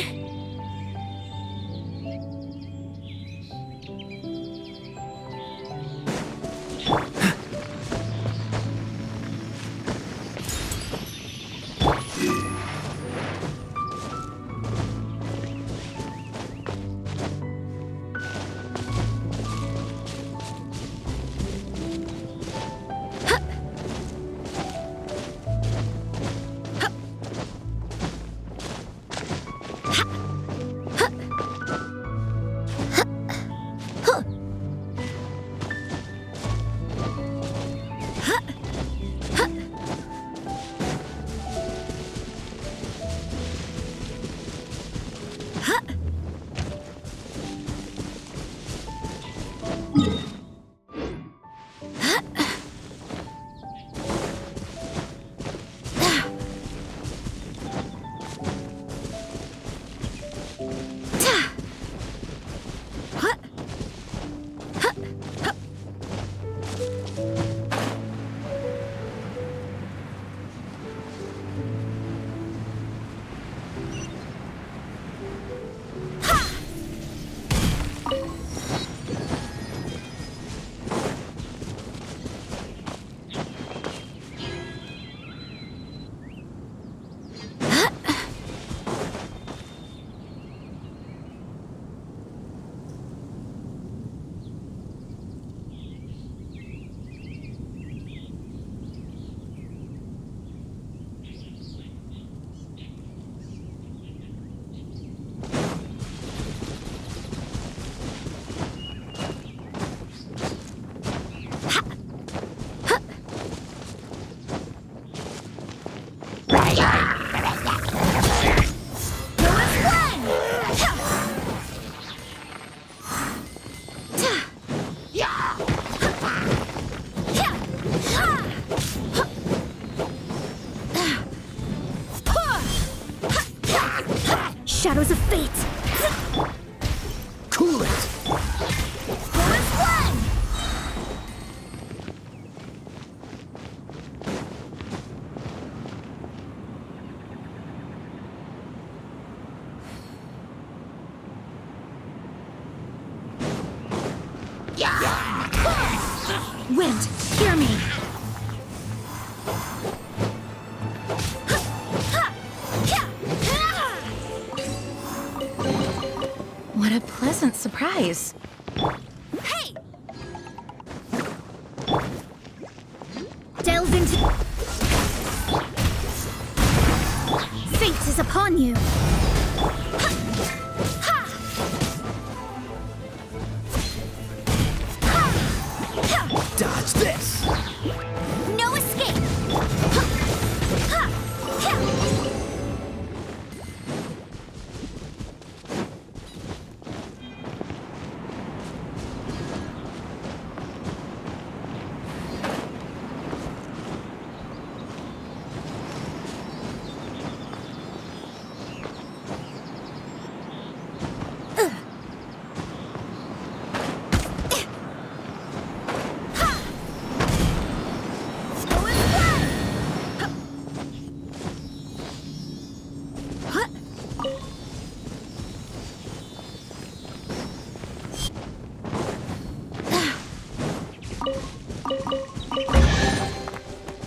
Shadows of fate! Cool it! Wind, hear me! What a pleasant surprise. Hey! Delve into... Fate is upon you! Dodge this! No escape! Ha!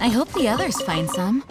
I hope the others find some.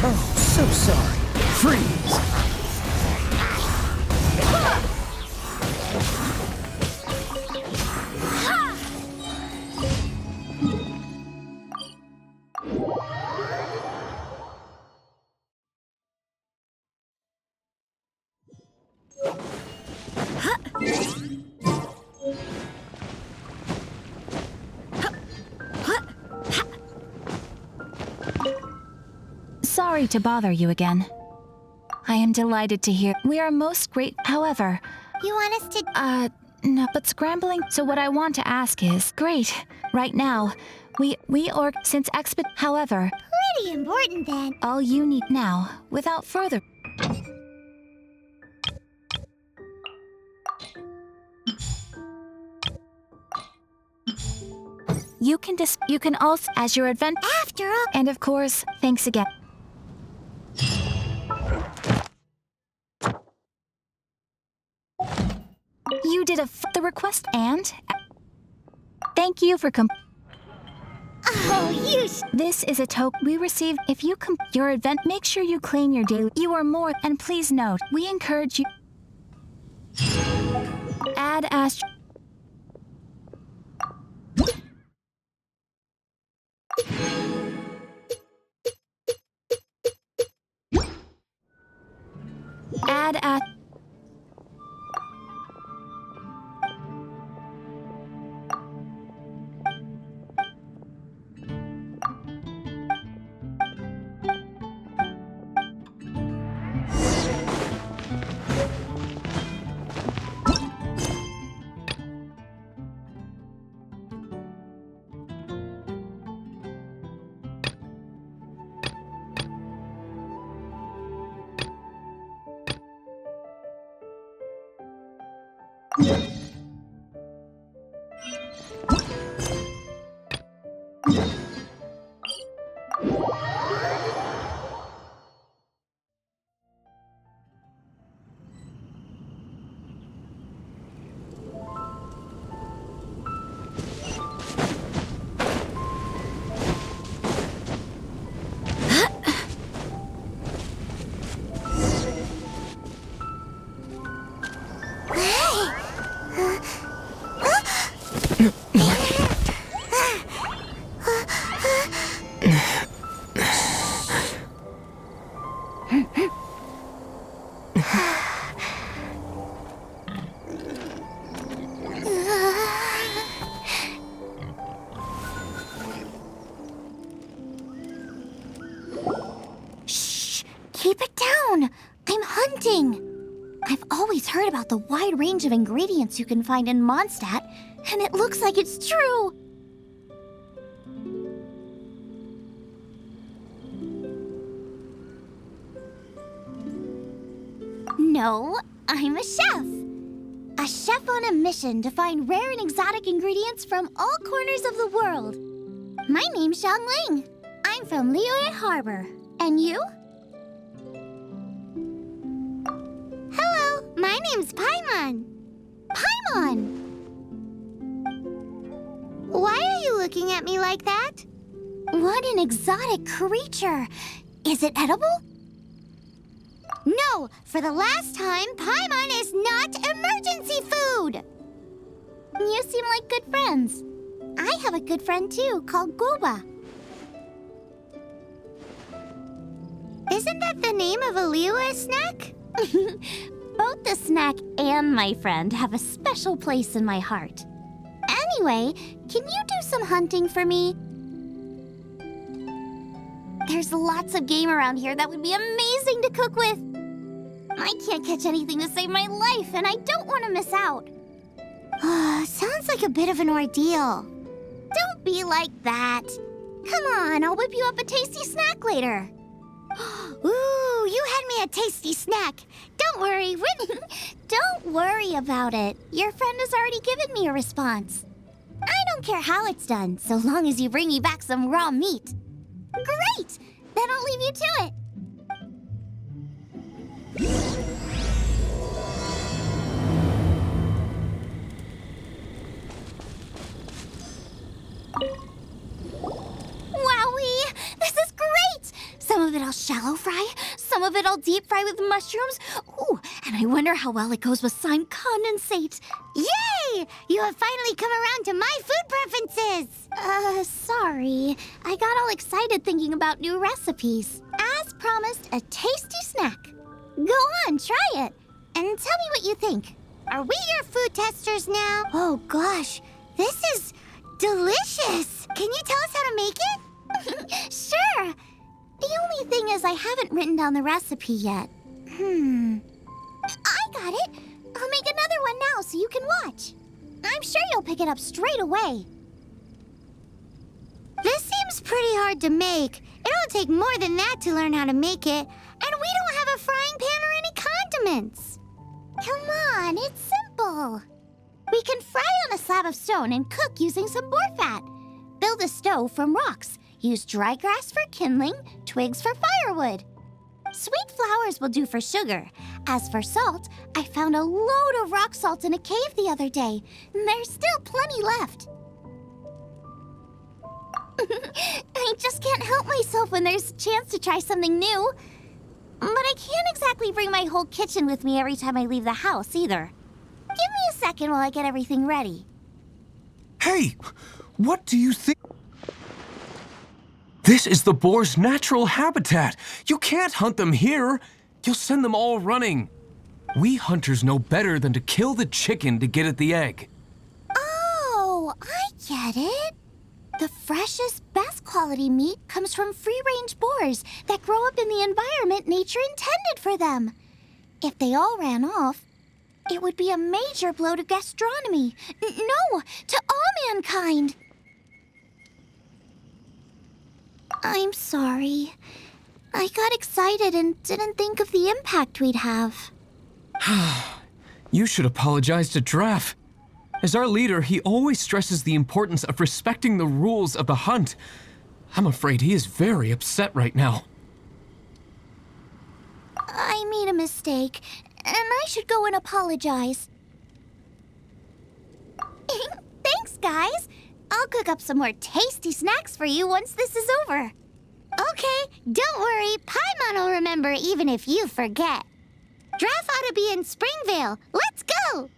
Oh, so sorry. Freeze! Sorry to bother you again. I am delighted to hear. We are most great. However, You want us to... no, but scrambling. So what I want to ask is, great. Right now, we since however, Pretty important then. all you need now, without further. You can also, as your advent. After all... And of course, thanks again. You did the request and thank you for Oh, you This is a token we received. If you your event, make sure you claim your daily. You are more, and please note, we encourage you. Add Shh! Keep it down! I'm hunting! I've always heard about the wide range of ingredients you can find in Mondstadt, and it looks like it's true! No, I'm a chef! A chef on a mission to find rare and exotic ingredients from all corners of the world. My name's Xiangling. I'm from Liyue Harbor. And you? Hello, my name's Paimon. Paimon! looking at me like that? What an exotic creature! Is it edible? No! For the last time, Paimon is not emergency food! You seem like good friends. I have a good friend too, called Goba. Isn't that the name of a Liyue snack? Both the snack and my friend have a special place in my heart. Anyway, can you do some hunting for me? There's lots of game around here that would be amazing to cook with. I can't catch anything to save my life, and I don't want to miss out. Sounds like a bit of an ordeal. Don't be like that. Come on, I'll whip you up a tasty snack later. Ooh, you had me a tasty snack. Don't worry, don't worry about it. Your friend has already given me a response. I don't care how it's done, so long as you bring me back some raw meat. Great! Then I'll leave you to it. Wowee! This is great! Some of it I'll shallow fry, some of it I'll deep fry with mushrooms. Ooh, and I wonder how well it goes with slime condensate. Yay! You have finally come around to my food preferences! Sorry. I got all excited thinking about new recipes. As promised, a tasty snack. Go on, try it, and tell me what you think. Are we your food testers now? Oh gosh, this is delicious! Can you tell us how to make it? Sure! The only thing is I haven't written down the recipe yet. I got it! I'll make another one now so you can watch. I'm sure you'll pick it up straight away. This seems pretty hard to make. It'll take more than that to learn how to make it. And we don't have a frying pan or any condiments. Come on, it's simple. We can fry on a slab of stone and cook using some boar fat. Build a stove from rocks. Use dry grass for kindling, twigs for firewood. Sweet flowers will do for sugar. As for salt, I found a load of rock salt in a cave the other day. There's still plenty left. I just can't help myself when there's a chance to try something new. But I can't exactly bring my whole kitchen with me every time I leave the house, either. Give me a second while I get everything ready. Hey! What do you think? This is the boar's natural habitat. You can't hunt them here. You'll send them all running. We hunters know better than to kill the chicken to get at the egg. Oh, I get it. The freshest, best quality meat comes from free-range boars that grow up in the environment nature intended for them. If they all ran off, it would be a major blow to gastronomy. No, to all mankind. I'm sorry. I got excited and didn't think of the impact we'd have. You should apologize to Draff. As our leader, he always stresses the importance of respecting the rules of the hunt. I'm afraid he is very upset right now. I made a mistake, and I should go and apologize. Thanks, guys. I'll cook up some more tasty snacks for you once this is over. Okay, don't worry. Paimon will remember even if you forget. Draff ought to be in Springvale. Let's go!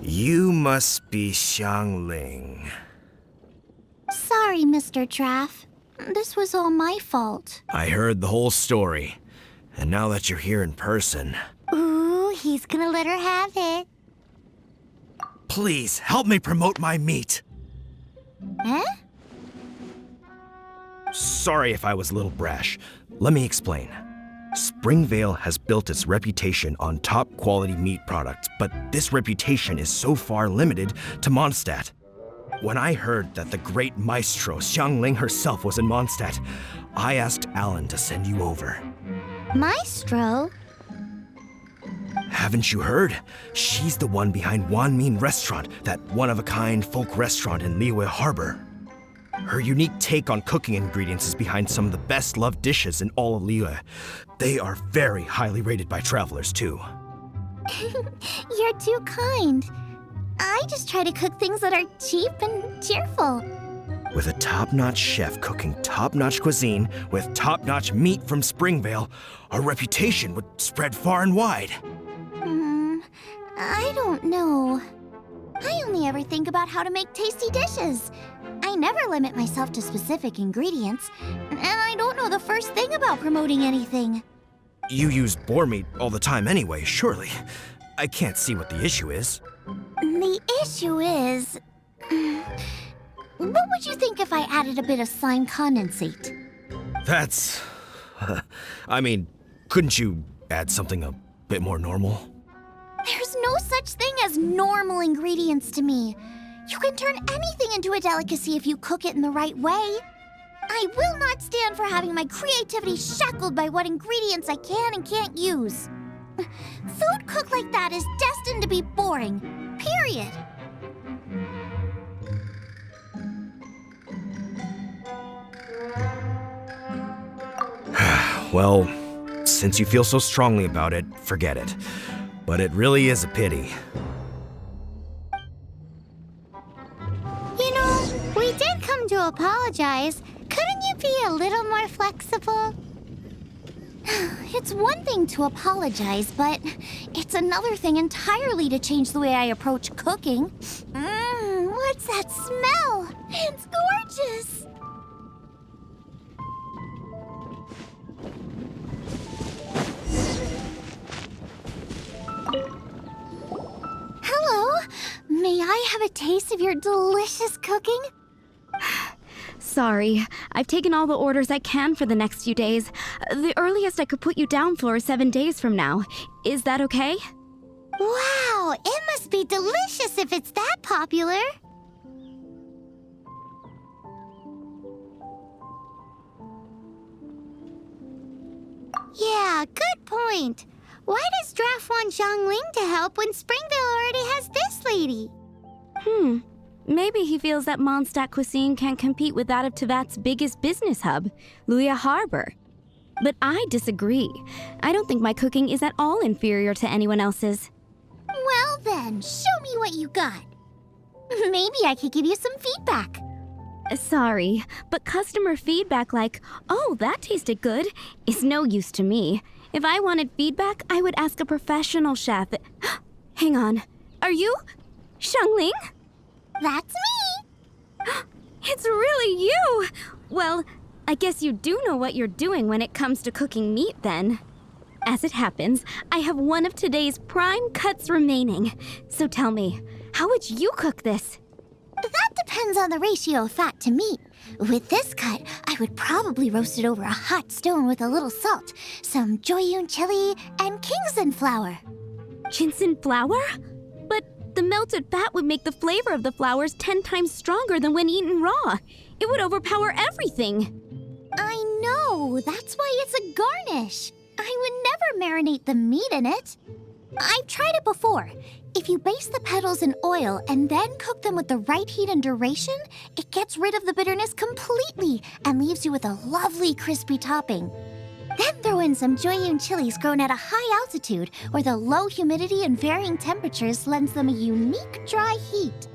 You must be Xiangling. Sorry, Mr. Traff. This was all my fault. I heard the whole story. And now that you're here in person... Ooh, he's gonna let her have it. Please, help me promote my meat. Eh? Sorry if I was a little brash. Let me explain. Springvale has built its reputation on top-quality meat products, but this reputation is so far limited to Mondstadt. When I heard that the great maestro Xiangling herself was in Mondstadt, I asked Alan to send you over. Maestro? Haven't you heard? She's the one behind Wanmin Restaurant, that one-of-a-kind folk restaurant in Liyue Harbor. Her unique take on cooking ingredients is behind some of the best-loved dishes in all of Liyue. They are very highly rated by travelers, too. You're too kind. I just try to cook things that are cheap and cheerful. With a top-notch chef cooking top-notch cuisine with top-notch meat from Springvale, our reputation would spread far and wide. I don't know. I only ever think about how to make tasty dishes. I never limit myself to specific ingredients, and I don't know the first thing about promoting anything. You use boar meat all the time anyway, surely. I can't see what the issue is. The issue is... What would you think if I added a bit of slime condensate? That's... I mean, couldn't you add something a bit more normal? There's no such thing as normal ingredients to me. You can turn anything into a delicacy if you cook it in the right way. I will not stand for having my creativity shackled by what ingredients I can and can't use. Food cooked like that is destined to be boring. Period. Well, since you feel so strongly about it, forget it. But it really is a pity. You know, we did come to apologize. Couldn't you be a little more flexible? It's one thing to apologize, but it's another thing entirely to change the way I approach cooking. What's that smell? It's gorgeous! Hello, may I have a taste of your delicious cooking? Sorry, I've taken all the orders I can for the next few days. The earliest I could put you down for is 7 days from now. Is that okay? Wow, it must be delicious if it's that popular. Yeah, good point. Why does Draft want Xiangling to help when Springvale already has this lady? Maybe he feels that Mondstadt cuisine can't compete with that of Tevat's biggest business hub, Liyue Harbor. But I disagree. I don't think my cooking is at all inferior to anyone else's. Well then, show me what you got. Maybe I could give you some feedback. Sorry, but customer feedback like, "Oh, that tasted good," is no use to me. If I wanted feedback, I would ask a professional chef. Hang on. Are you Xiangling? That's me! It's really you! Well, I guess you do know what you're doing when it comes to cooking meat, then. As it happens, I have one of today's prime cuts remaining. So tell me, how would you cook this? That depends on the ratio of fat to meat. With this cut, I would probably roast it over a hot stone with a little salt, some Joyun chili, and Kingston flour. Ginseng flour? But the melted fat would make the flavor of the flours 10 times stronger than when eaten raw. It would overpower everything. I know, that's why it's a garnish. I would never marinate the meat in it. I've tried it before. If you baste the petals in oil and then cook them with the right heat and duration, it gets rid of the bitterness completely and leaves you with a lovely crispy topping. Then throw in some Joyun chilies grown at a high altitude where the low humidity and varying temperatures lends them a unique dry heat.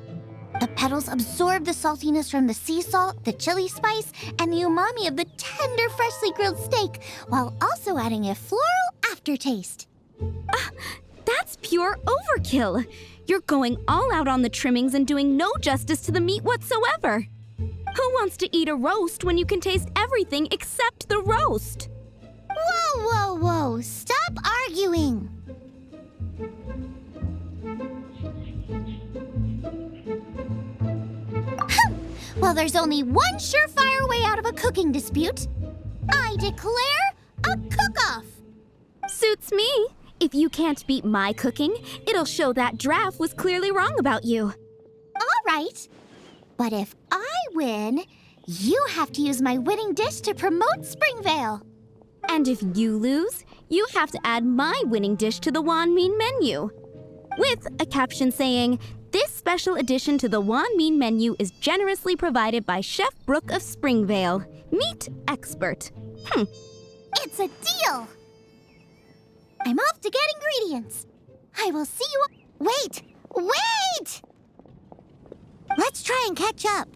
The petals absorb the saltiness from the sea salt, the chili spice, and the umami of the tender, freshly grilled steak, while also adding a floral aftertaste. That's pure pure overkill. You're going all out on the trimmings and doing no justice to the meat whatsoever. Who wants to eat a roast when you can taste everything except the roast? Whoa, whoa, whoa! Stop arguing! Well, there's only one surefire way out of a cooking dispute. I declare a cook-off! Suits me. If you can't beat my cooking, it'll show that Draff was clearly wrong about you. All right. But if I win, you have to use my winning dish to promote Springvale. And if you lose, you have to add my winning dish to the Wan Mean menu. With a caption saying, "This special addition to the Wan Mean menu is generously provided by Chef Brooke of Springvale, meat expert." It's a deal! I'm off to get ingredients. I will see you... Wait! Wait! Let's try and catch up.